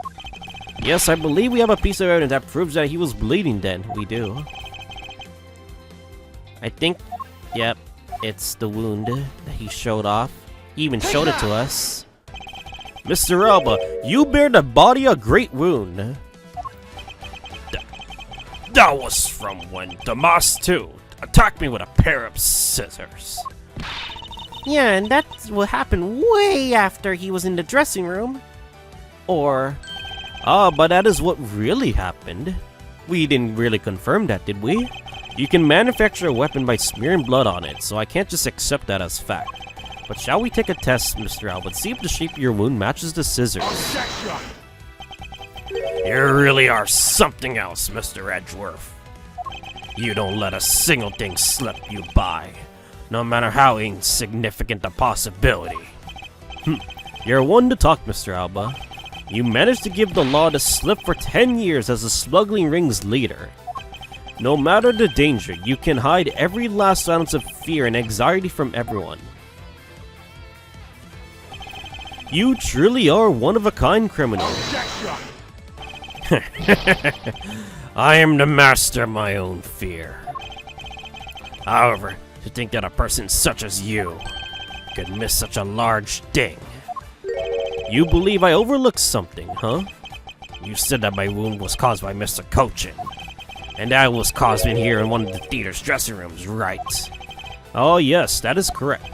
Yes, I believe we have a piece of evidence that proves that he was bleeding then. We do. I think, yep, it's the wound that he showed off. He even showed it to us. Mr. Alba, you bear the body a great wound. That was from when Damas 2 attacked me with a pair of scissors. Yeah, and that's what happened way after he was in the dressing room. Or, But that is what really happened. We didn't really confirm that, did we? You can manufacture a weapon by smearing blood on it, so I can't just accept that as fact. But shall we take a test, Mr. Albert? See if the shape of your wound matches the scissors. You really are something else, Mr. Edgeworth. You don't let a single thing slip you by, no matter how insignificant the possibility. You're one to talk, Mr. Alba. You managed to give the law the slip for 10 years as the smuggling ring's leader. No matter the danger, you can hide every last ounce of fear and anxiety from everyone. You truly are one-of-a-kind criminal. I am the master of my own fear. However, to think that a person such as you could miss such a large thing. You believe I overlooked something, huh? You said that my wound was caused by Mr. Kochin, and that was caused in here in one of the theater's dressing rooms, right? Oh yes, that is correct.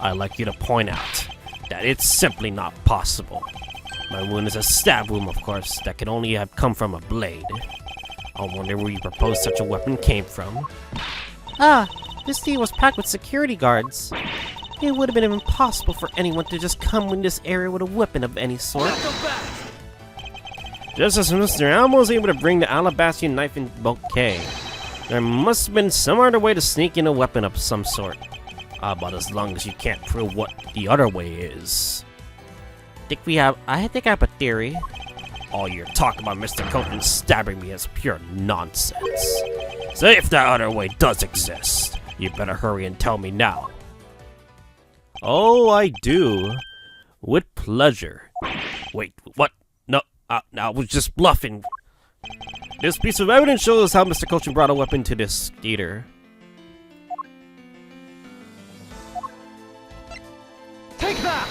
I'd like you to point out that it's simply not possible. My wound is a stab wound, of course, that could only have come from a blade. I wonder where you proposed such a weapon came from. This theater was packed with security guards. It would have been impossible for anyone to just come in this area with a weapon of any sort. Just as Mr. Alma was able to bring the Alabastian knife in bouquet, there must have been some other way to sneak in a weapon of some sort. But as long as you can't prove what the other way is. I think I have a theory. All your talk about Mr. Kochin stabbing me is pure nonsense. So if that other way does exist, you better hurry and tell me now. Oh, I do. With pleasure. Wait, what? No, I was just bluffing. This piece of evidence shows how Mr. Kochin brought a weapon to this theater. Take that!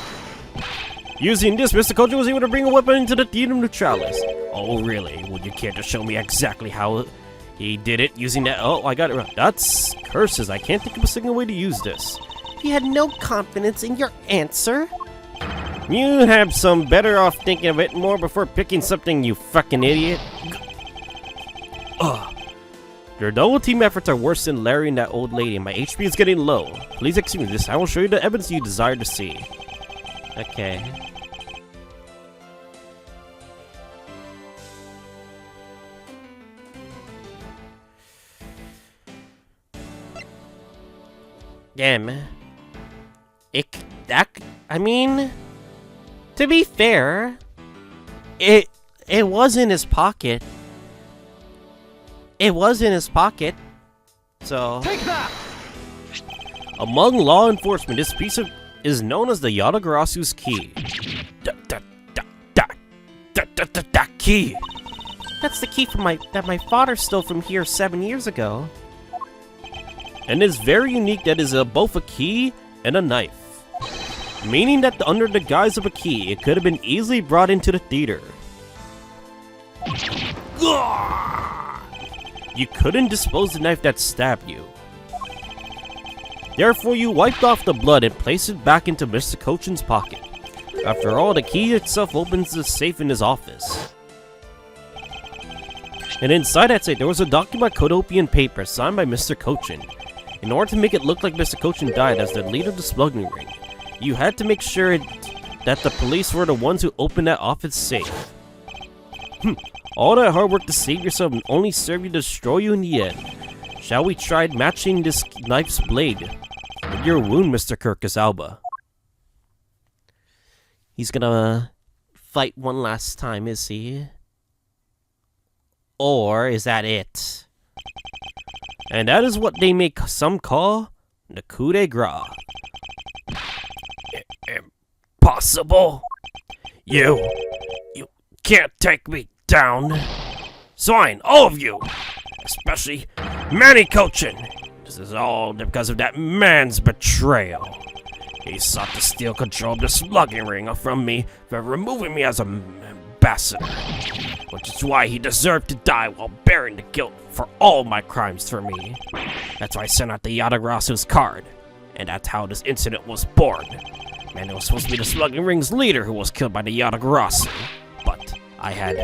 Using this, Mr. Kochin was able to bring a weapon into the Theater Neutralis. Oh, really? Would you care to show me exactly how he did it using that? Oh, I got it wrong. That's curses. I can't think of a single way to use this. You had no confidence in your answer? You have some better off thinking of it more before picking something, you fucking idiot. Ugh. Your double team efforts are worse than Larry and that old lady. My HP is getting low. Please excuse me this. I will show you the evidence you desire to see. Okay. Damn. I mean, to be fair, it was in his pocket. It was in his pocket. So Take that! Among law enforcement, this piece is known as the Yadagarasu's key. That key. that's the key that my father stole from here 7 years ago. And it's very unique that is both a key and a knife. Meaning that under the guise of a key, it could have been easily brought into the theater. You couldn't dispose the knife that stabbed you. Therefore, you wiped off the blood and placed it back into Mr. Kochin's pocket. After all, the key itself opens the safe in his office. And inside that safe, there was a document Codopian paper signed by Mr. Kochin. In order to make it look like Mr. Kochin died as the leader of the smuggling ring, you had to make sure that the police were the ones who opened that office safe. All that hard work to save yourself and only serve you to destroy you in the end. Shall we try matching this knife's blade with your wound, Mr. Kirkus Alba? He's gonna fight one last time, is he? Or is that it? And that is what they make some call the coup de grace. Impossible. You can't take me down. Swine, all of you! Especially Manny Cochin. This is all because of that man's betrayal. He sought to steal control of the smuggling ring from me by removing me as an ambassador, which is why he deserved to die while bearing the guilt for all my crimes for me. That's why I sent out the Yadagrasu's card, and that's how this incident was born. Man, it was supposed to be the smuggling ring's leader who was killed by the Yadagrasu, but I had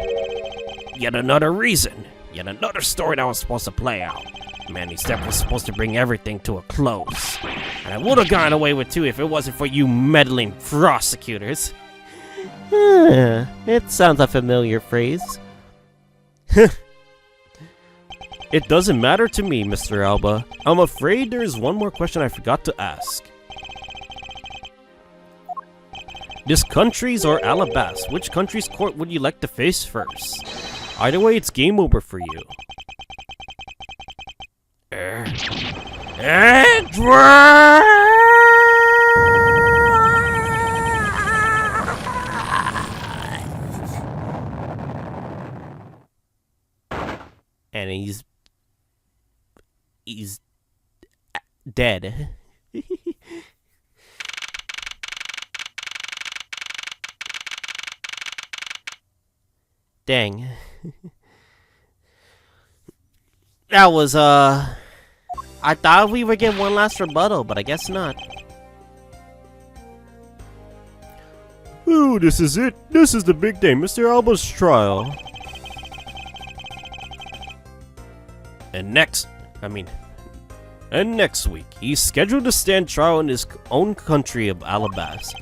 yet another reason, yet another story that was supposed to play out. Manny's death was supposed to bring everything to a close. And I would have gotten away with too if it wasn't for you meddling prosecutors. It sounds a familiar phrase. It doesn't matter to me, Mr. Alba. I'm afraid there is one more question I forgot to ask. This country's or Alabas, which country's court would you like to face first? Either way, it's game over for you. And he's dead. Dang. That was, I thought we would get one last rebuttal, but I guess not. Ooh, this is it. This is the big day, Mr. Alba's trial. And next week, he's scheduled to stand trial in his own country of Alabas.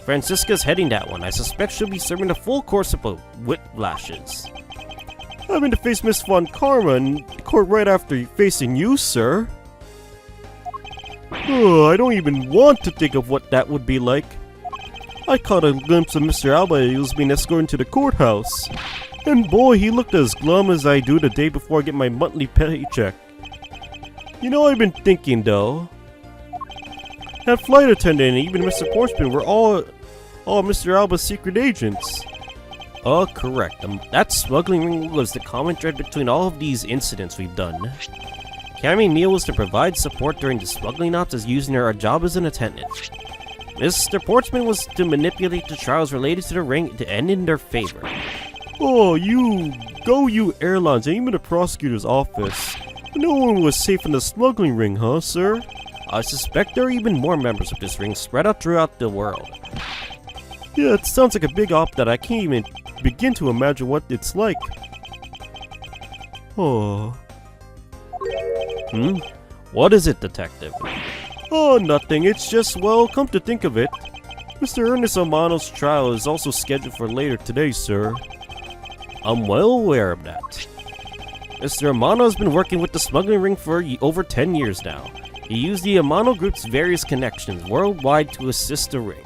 Francisca's heading that one. I suspect she'll be serving a full course of whiplashes. Having to face Miss Von Karma in court right after facing you, sir. Oh, I don't even want to think of what that would be like. I caught a glimpse of Mr. Alba as he was being escorted to the courthouse. And boy, he looked as glum as I do the day before I get my monthly paycheck. You know, I've been thinking though. That flight attendant and even Mr. Portsman were all Mr. Alba's secret agents. Correct. That smuggling ring was the common thread between all of these incidents we've done. Cammy Neal was to provide support during the smuggling ops as using her job as an attendant. Mr. Portsman was to manipulate the trials related to the ring to end in their favor. Oh, you airlines and even the prosecutor's office. No one was safe in the smuggling ring, huh, sir? I suspect there are even more members of this ring spread out throughout the world. Yeah, it sounds like a big op that I can't even begin to imagine what it's like. Oh. What is it, detective? Oh, nothing. It's just, well, come to think of it, Mr. Ernest Amano's trial is also scheduled for later today, sir. I'm well aware of that. Mr. Amano has been working with the smuggling ring for over 10 years now. He used the Amano Group's various connections worldwide to assist the ring.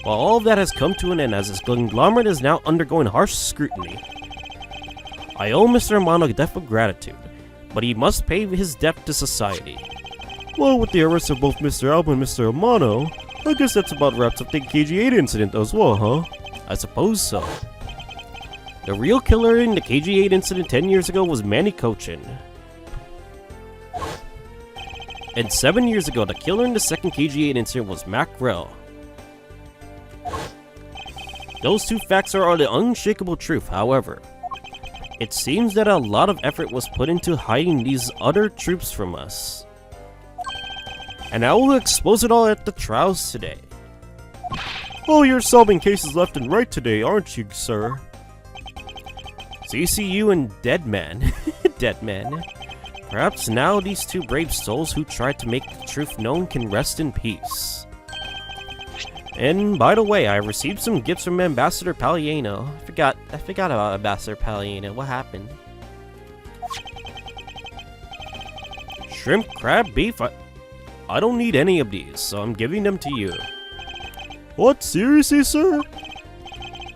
While all of that has come to an end as his conglomerate is now undergoing harsh scrutiny. I owe Mr. Amano a debt of gratitude, but he must pay his debt to society. Well, with the arrest of both Mr. Alba and Mr. Amano, I guess that's about wraps up the KG-8 incident as well, huh? I suppose so. The real killer in the KG-8 incident 10 years ago was Manny Cochin. And 7 years ago, the killer in the second KG-8 incident was Macrel. Those two facts are the unshakable truth, however. It seems that a lot of effort was put into hiding these other troops from us. And I will expose it all at the trials today. Oh, you're solving cases left and right today, aren't you, sir? CCU and Deadman. Deadman. Perhaps now these two brave souls who tried to make the truth known can rest in peace. And by the way, I received some gifts from Ambassador Palliano. I forgot about Ambassador Palliano. What happened? Shrimp, crab, beef. I don't need any of these, so I'm giving them to you. What? Seriously, sir?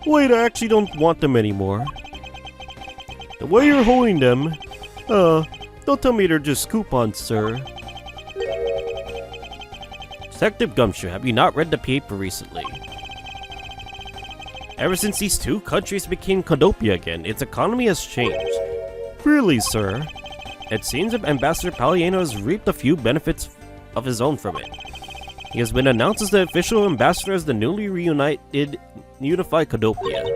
Wait, I actually don't want them anymore. The way you're holding them, don't tell me they're just coupons, sir. Detective Gumshoe, have you not read the paper recently? Ever since these two countries became Codopia again, its economy has changed. Really, sir? It seems that Ambassador Palliano has reaped a few benefits of his own from it. He has been announced as the official ambassador as the newly unified Codopia.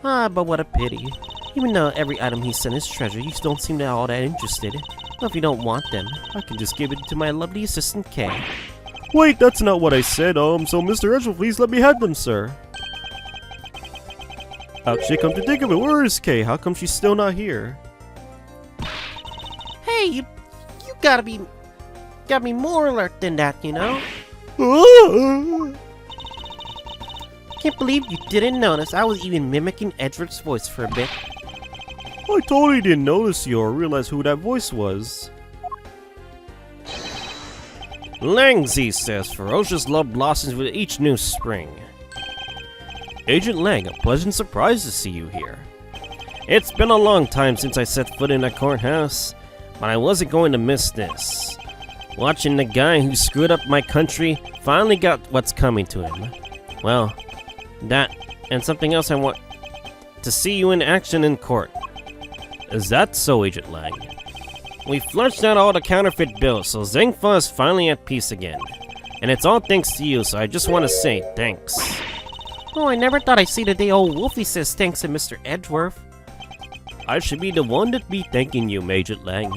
Ah, but what a pity. Even though every item he sent is treasure, you don't seem all that interested. Well, if you don't want them, I can just give it to my lovely assistant Kay. Wait, that's not what I said, so Mr. Edgeworth, please let me have them, sir. Actually, come to think of it, where is Kay? How come she's still not here? Hey, you gotta be more alert than that, you know? Can't believe you didn't notice. I was even mimicking Edgeworth's voice for a bit. I totally didn't notice you or realize who that voice was. Langzy says ferocious love blossoms with each new spring. Agent Lang, a pleasant surprise to see you here. It's been a long time since I set foot in a courthouse, but I wasn't going to miss this. Watching the guy who screwed up my country finally got what's coming to him. Well, that and something else I want to see you in action in court. Is that so, Agent Lang? We flushed out all the counterfeit bills, so Zengfa is finally at peace again. And it's all thanks to you, so I just want to say thanks. Oh, I never thought I'd see the day old Wolfie says thanks to Mr. Edgeworth. I should be the one to be thanking you, Agent Lang.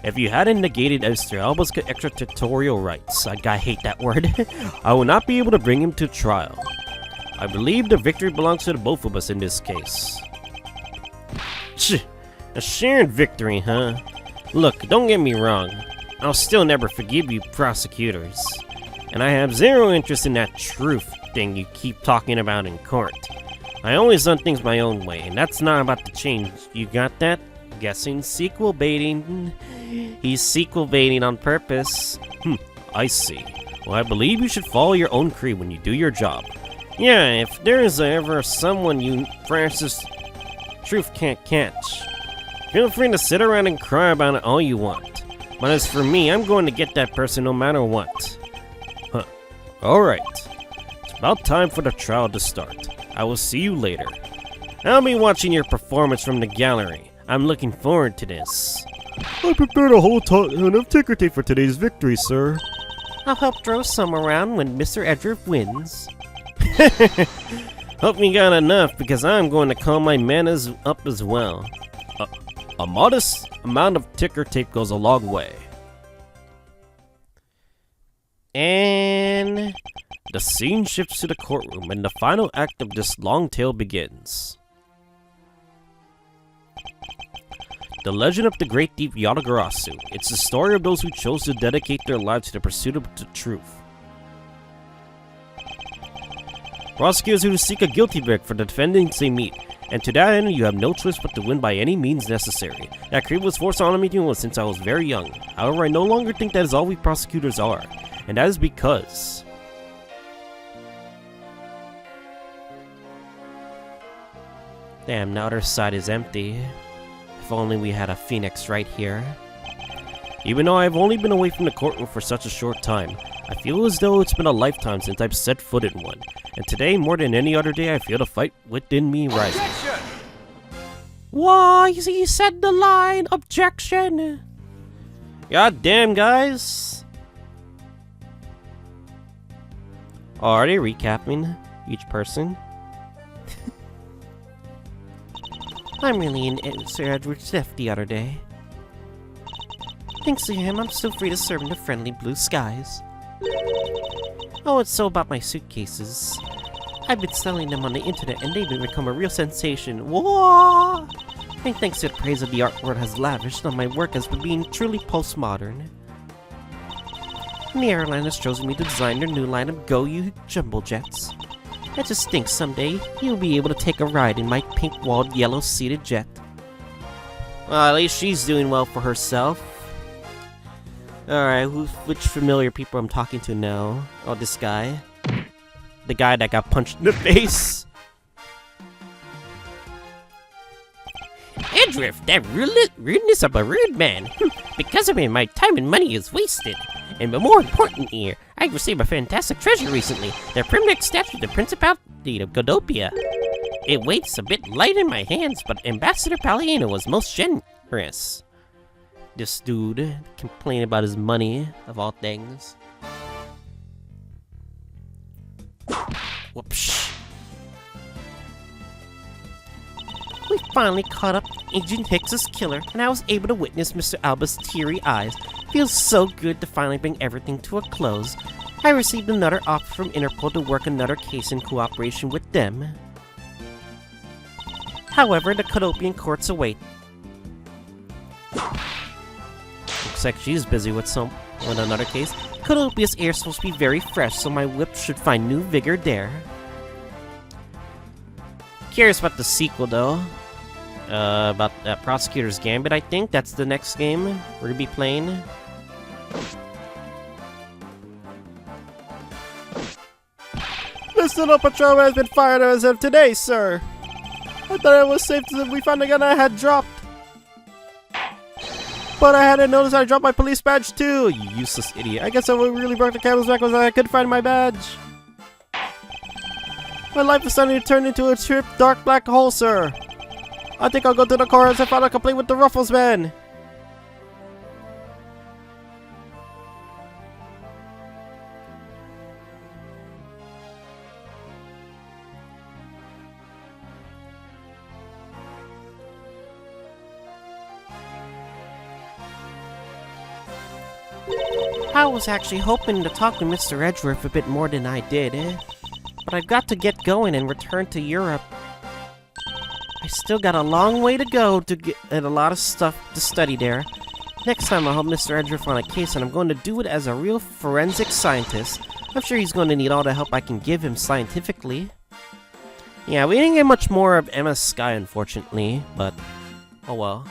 If you hadn't negated Mr. Alba's extraterritorial rights, I hate that word, I will not be able to bring him to trial. I believe the victory belongs to the both of us in this case. A shared victory, huh? Look, don't get me wrong. I'll still never forgive you prosecutors. And I have zero interest in that truth thing you keep talking about in court. I always done things my own way, and that's not about to change. You got that? Guessing sequel baiting. He's sequel baiting on purpose. I see. Well, I believe you should follow your own creed when you do your job. Yeah, if there's ever someone you Francis Truth can't catch, feel free to sit around and cry about it all you want. But as for me, I'm going to get that person no matter what. Alright. It's about time for the trial to start. I will see you later. I'll be watching your performance from the gallery. I'm looking forward to this. I prepared a whole ton of ticker tape for today's victory, sir. I'll help throw some around when Mr. Edgeworth wins. Hope you got enough, because I'm going to call my manas up as well. A modest amount of ticker tape goes a long way. And the scene shifts to the courtroom, and the final act of this long tale begins. The legend of the great deep Yatagarasu. It's the story of those who chose to dedicate their lives to the pursuit of the truth. Prosecutors who seek a guilty verdict for the defendants they meet, and to that end you have no choice but to win by any means necessary. That creed was forced on me since I was very young. However, I no longer think that is all we prosecutors are, and that is because... Damn, now their side is empty. If only we had a phoenix right here. Even though I've only been away from the courtroom for such a short time, I feel as though it's been a lifetime since I've set foot in one. And today, more than any other day, I feel the fight within me rising. Whoa, you said the line, objection! God damn, guys! Oh, are they recapping each person? I'm really in Sir Edward's death the other day. Thanks to him, I'm still free to serve in the friendly blue skies. Oh, it's so about my suitcases. I've been selling them on the internet and they've become a real sensation. Whoa! And thanks to the praise of the art world has lavished on my work as being truly postmodern. And the airline has chosen me to design their new line of Go-You jumbo jets. I just think someday you'll be able to take a ride in my pink-walled, yellow-seated jet. Well, at least she's doing well for herself. Alright, which familiar people I'm talking to now? Oh, this guy. The guy that got punched in the face. Edgeworth, that rudeness of a rude man. Because of him, my time and money is wasted. And more importantly, I received a fantastic treasure recently. The primitive statue of the deed of Godopia. It weighs a bit light in my hands, but Ambassador Palliano was most generous. This dude complaining about his money, of all things. Whoops. We finally caught up Agent Hicks's killer, and I was able to witness Mr. Alba's teary eyes. Feels so good to finally bring everything to a close. I received another offer from Interpol to work another case in cooperation with them. However, the Cadopian courts await. Looks like she's busy with another case. Cadopia's air is supposed to be very fresh, so my whip should find new vigor there. Curious about the sequel, though. About Prosecutor's Gambit, I think. That's the next game we're gonna be playing. This little patrolman has been fired as of today, sir. I thought it was safe since we found the gun I had dropped. But I hadn't noticed I dropped my police badge too, you useless idiot. I guess I really broke the camel's back was I couldn't find my badge. My life is starting to turn into a trip dark black hole, sir. I think I'll go to the chorus and file a complaint with the Ruffles man. I was actually hoping to talk with Mr. Edgeworth a bit more than I did, but I've got to get going and return to Europe. I still got a long way to go to get a lot of stuff to study there. Next time I'll help Mr. Edgeworth on a case, and I'm going to do it as a real forensic scientist. I'm sure he's going to need all the help I can give him scientifically. Yeah, we didn't get much more of Emma Sky, unfortunately, but oh well.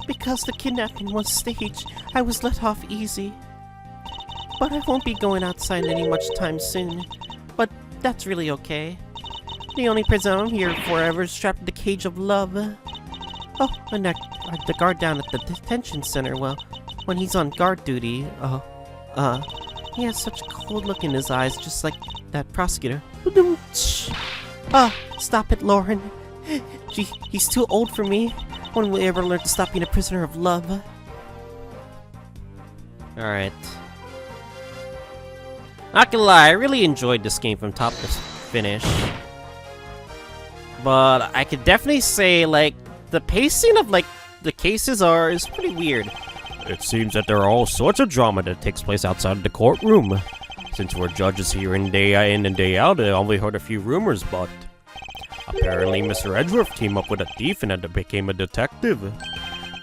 Because the kidnapping was staged, I was let off easy. But I won't be going outside any much time soon. But that's really okay. The only prison I'm here forever is trapped in the cage of love. Oh, and the guard down at the detention center, well, when he's on guard duty, he has such a cold look in his eyes, just like that prosecutor. Stop it, Lauren. Gee, he's too old for me. When will we ever learn to stop being a prisoner of love? Alright. Not gonna lie, I really enjoyed this game from top to finish. But I could definitely say, like, the pacing of, like, the cases is pretty weird. It seems that there are all sorts of drama that takes place outside of the courtroom. Since we're judges here day in and day out, I only heard a few rumors, but apparently Mr. Edgeworth teamed up with a thief and then became a detective.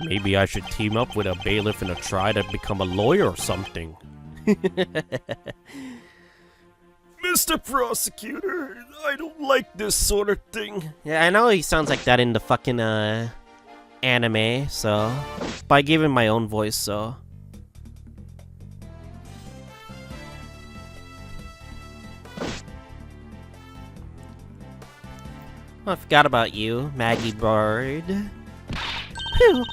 Maybe I should team up with a bailiff and try to become a lawyer or something. Mr. Prosecutor, I don't like this sort of thing. Yeah, I know he sounds like that in the fucking, anime, so... But I gave him my own voice, so... Oh, I forgot about you, Maggie Bard. Phew,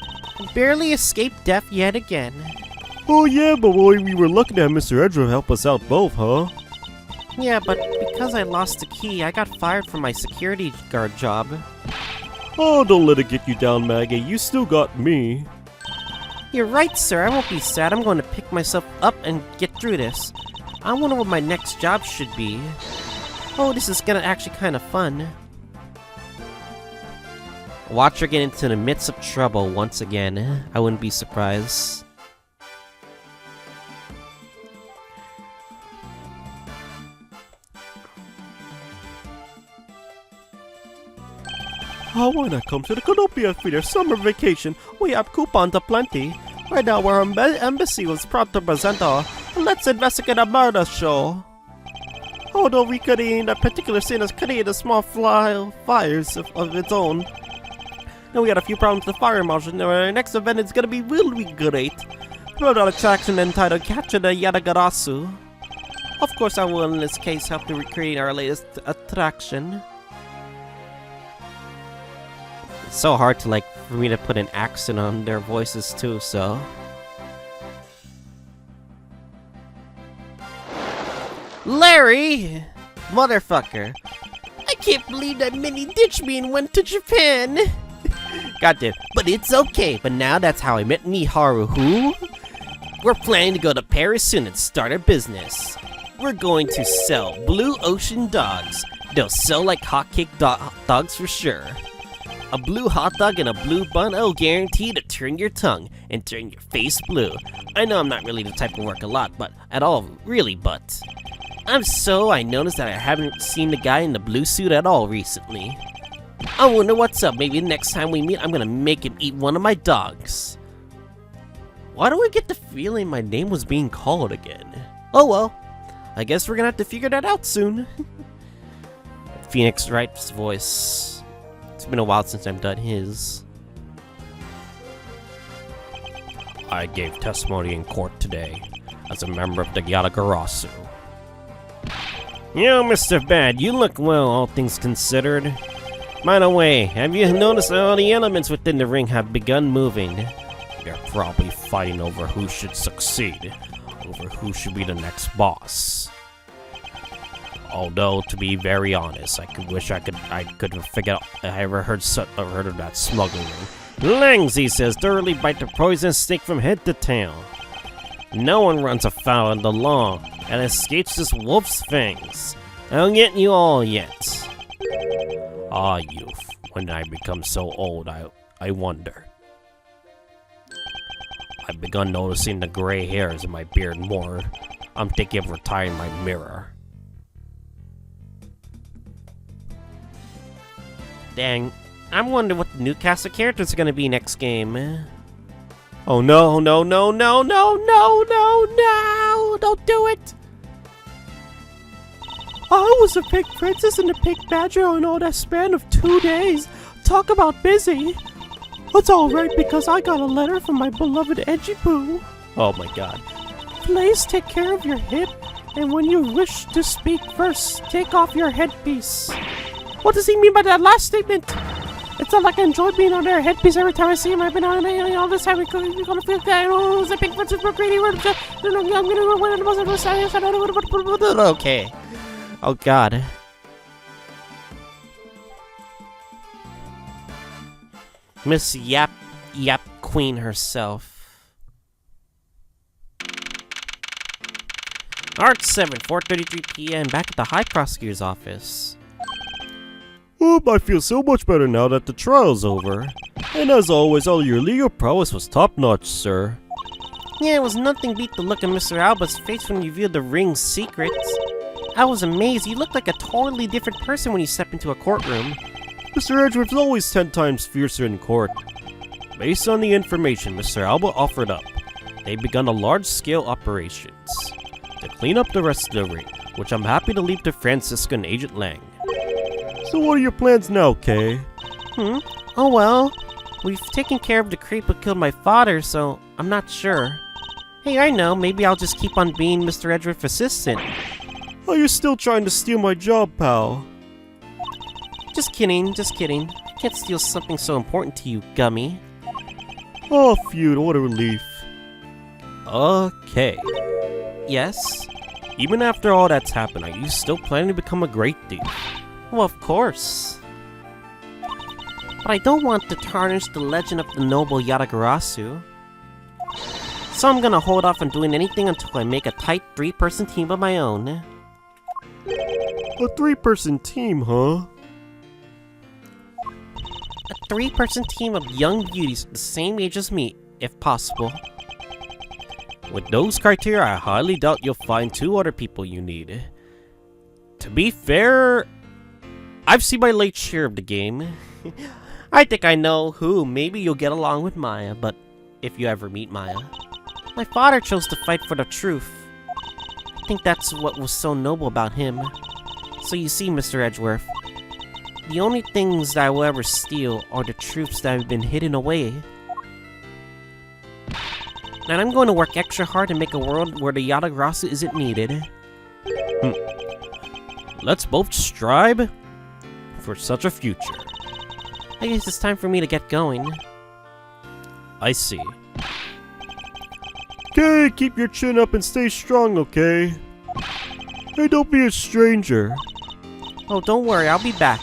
barely escaped death yet again. Oh yeah, but boy, we were lucky to have Mr. Edgeworth help us out both, huh? Yeah, but because I lost the key, I got fired from my security guard job. Oh, don't let it get you down, Maggie. You still got me. You're right, sir. I won't be sad. I'm going to pick myself up and get through this. I wonder what my next job should be. Oh, this is gonna actually kind of fun. Watch her get into the midst of trouble once again. I wouldn't be surprised. I wanna come to the Canopia for their summer vacation. We have coupons aplenty. Right now our embassy was proud to present our Let's Investigate a Murder show. Although we could in that particular scene has created a small fires of its own. And we had a few problems with the fire marshal. Our next event is gonna be really great. We've got an attraction entitled Capture the Yadagarasu. Of course I will in this case help to recreate our latest attraction. It's so hard to like for me to put an accent on their voices too, so... Larry! Motherfucker. I can't believe that Minnie ditched me and went to Japan! Goddamn. But it's okay, but now that's how I met Miharu, who? We're planning to go to Paris soon and start a business. We're going to sell Blue Ocean dogs. They'll sell like hotcake dogs for sure. A blue hot dog and a blue bun, I'll guarantee to turn your tongue and turn your face blue. I know I'm not really the type to work a lot, but at all, really, but... I noticed that I haven't seen the guy in the blue suit at all recently. I wonder what's up. Maybe next time we meet, I'm gonna make him eat one of my dogs. Why do I get the feeling my name was being called again? Oh well. I guess we're gonna have to figure that out soon. Phoenix Wright's voice. It's been a while since I've done his. I gave testimony in court today as a member of the Yatagarasu. You, Mr. Bad, you look well, all things considered. By the way, have you noticed that all the elements within the ring have begun moving? They're probably fighting over who should succeed, over who should be the next boss. Although, to be very honest, I could have figured out if I ever heard of that smuggling ring. Langs, he says, thoroughly bite the poison snake from head to tail. No one runs afoul of the law and escapes this wolf's fangs. I'll get you all yet. Ah, youth, when I become so old, I wonder. I've begun noticing the gray hairs in my beard more. I'm thinking of retiring my mirror. Dang, I'm wondering what the new cast of characters are gonna be next game. Oh no, no, no, no, no, no, no, no! Don't do it! I was a pig princess and a pig badger in all that span of 2 days. Talk about busy. It's alright because I got a letter from my beloved Edgy Poo. Oh my god. Please take care of your hip, and when you wish to speak first, take off your headpiece. What does he mean by that last statement? It's not like I enjoy being on their headpiece every time I see him. I've been on all this time. You're gonna feel that. Oh, it's a big princess, but greedy. I'm gonna win the most. Okay. Oh god. Miss Yap Queen herself. Art 7, 4:33 p.m. back at the High Prosecutor's office. I feel so much better now that the trial's over. And as always, all your legal prowess was top-notch, sir. Yeah, it was nothing beat the look on Mr. Alba's face when he revealed the ring's secrets. I was amazed. He looked like a totally different person when he stepped into a courtroom. Mr. Edgeworth is always 10 times fiercer in court. Based on the information Mr. Alba offered up, they've begun a large-scale operations to clean up the rest of the ring, which I'm happy to leave to Francisca and Agent Lang. So what are your plans now, Kay? Oh well, we've taken care of the creep who killed my father, so I'm not sure. Hey, I know, maybe I'll just keep on being Mr. Edgeworth's assistant. Oh, you're still trying to steal my job, pal. Just kidding, just kidding. I can't steal something so important to you, Gummy. Oh, feud, what a relief. Okay. Yes? Even after all that's happened, are you still planning to become a great thief? Well, of course. But I don't want to tarnish the legend of the noble Yatagarasu. So I'm gonna hold off on doing anything until I make a tight 3-person team of my own. A 3-person team, huh? A 3-person team of young beauties the same age as me, if possible. With those criteria, I highly doubt you'll find 2 other people you need. To be fair, I've seen my late share of the game. I think I know who. Maybe you'll get along with Maya, but if you ever meet Maya. My father chose to fight for the truth. I think that's what was so noble about him. So you see, Mr. Edgeworth, the only things that I will ever steal are the truths that have been hidden away. And I'm going to work extra hard to make a world where the Yatagarasu isn't needed. Let's both strive for such a future. I guess it's time for me to get going. I see. Okay, keep your chin up and stay strong, okay? Hey, don't be a stranger. Oh, don't worry, I'll be back.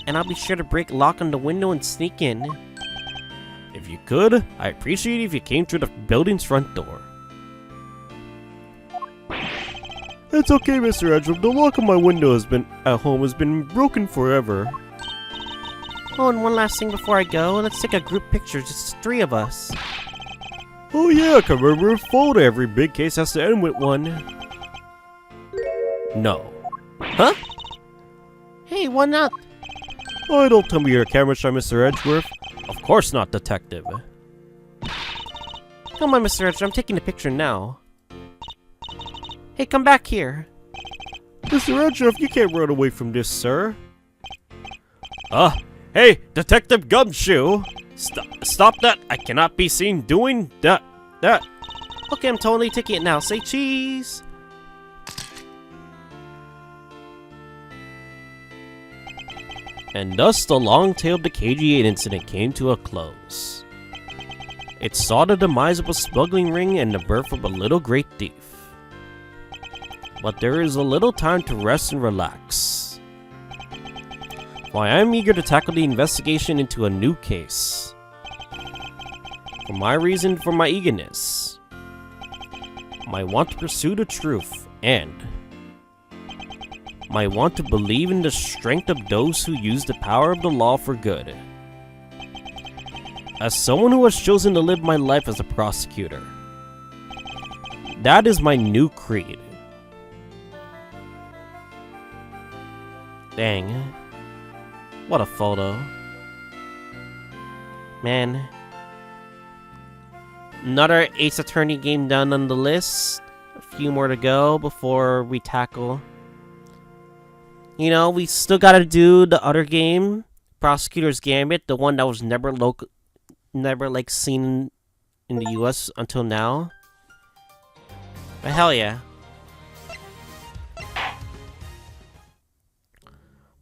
And I'll be sure to break lock on the window and sneak in. If you could, I appreciate it if you came through the building's front door. It's okay, Mr. Edgeworth. The lock on my window at home has been broken forever. Oh, and one last thing before I go. Let's take a group picture, just 3 of us. Oh yeah, remember a photo. Every big case has to end with one. No. Huh? Hey, why not? Oh, don't tell me you're a camera shy, Mr. Edgeworth. Of course not, Detective. Come on, Mr. Edgeworth, I'm taking the picture now. Hey, come back here. Mr. Edgeworth, you can't run away from this, sir. Hey, Detective Gumshoe! Stop that! I cannot be seen doing that. Okay, I'm totally taking it now. Say cheese! And thus the long tail of the KG8 incident came to a close. It saw the demise of a smuggling ring and the birth of a little great thief. But there is a little time to rest and relax. Why, I am eager to tackle the investigation into a new case. For my reason for my eagerness, my want to pursue the truth, and my want to believe in the strength of those who use the power of the law for good. As someone who has chosen to live my life as a prosecutor, that is my new creed. Dang. What a photo. Man. Another Ace Attorney game done on the list. A few more to go before we tackle. You know, we still gotta do the other game, Prosecutor's Gambit, the one that was never like seen in the US until now. But hell yeah.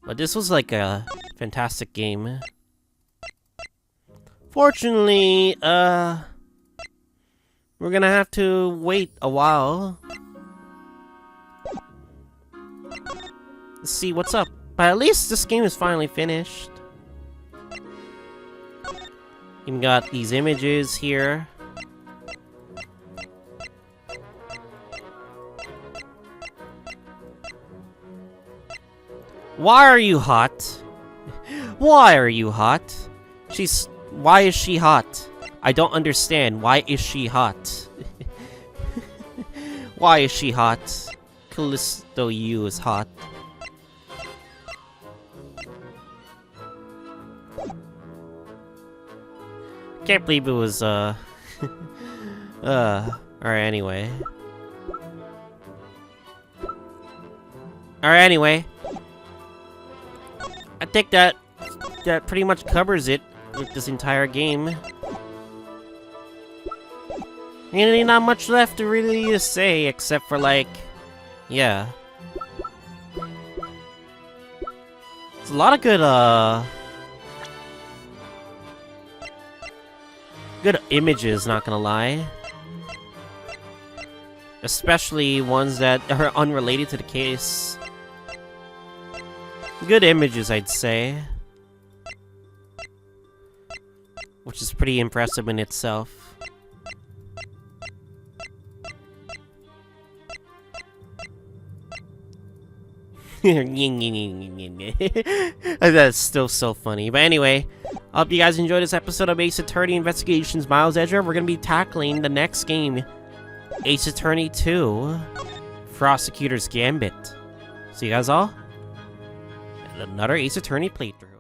But this was like a fantastic game. Fortunately, we're gonna have to wait a while. Let's see what's up. But at least this game is finally finished. Even got these images here. Why are you hot? Why are you hot? Why is she hot? I don't understand. Why is she hot? Why is she hot? Callisto U is hot. Can't believe it was, alright, anyway. Alright, anyway. I think that pretty much covers it with this entire game. Really not much left to really say, except for, like, yeah. It's a lot of good images, not gonna lie. Especially ones that are unrelated to the case. Good images, I'd say. Which is pretty impressive in itself. That's still so funny. But anyway, I hope you guys enjoyed this episode of Ace Attorney Investigations Miles Edgeworth. We're going to be tackling the next game, Ace Attorney 2, Prosecutor's Gambit. See you guys all in another Ace Attorney playthrough.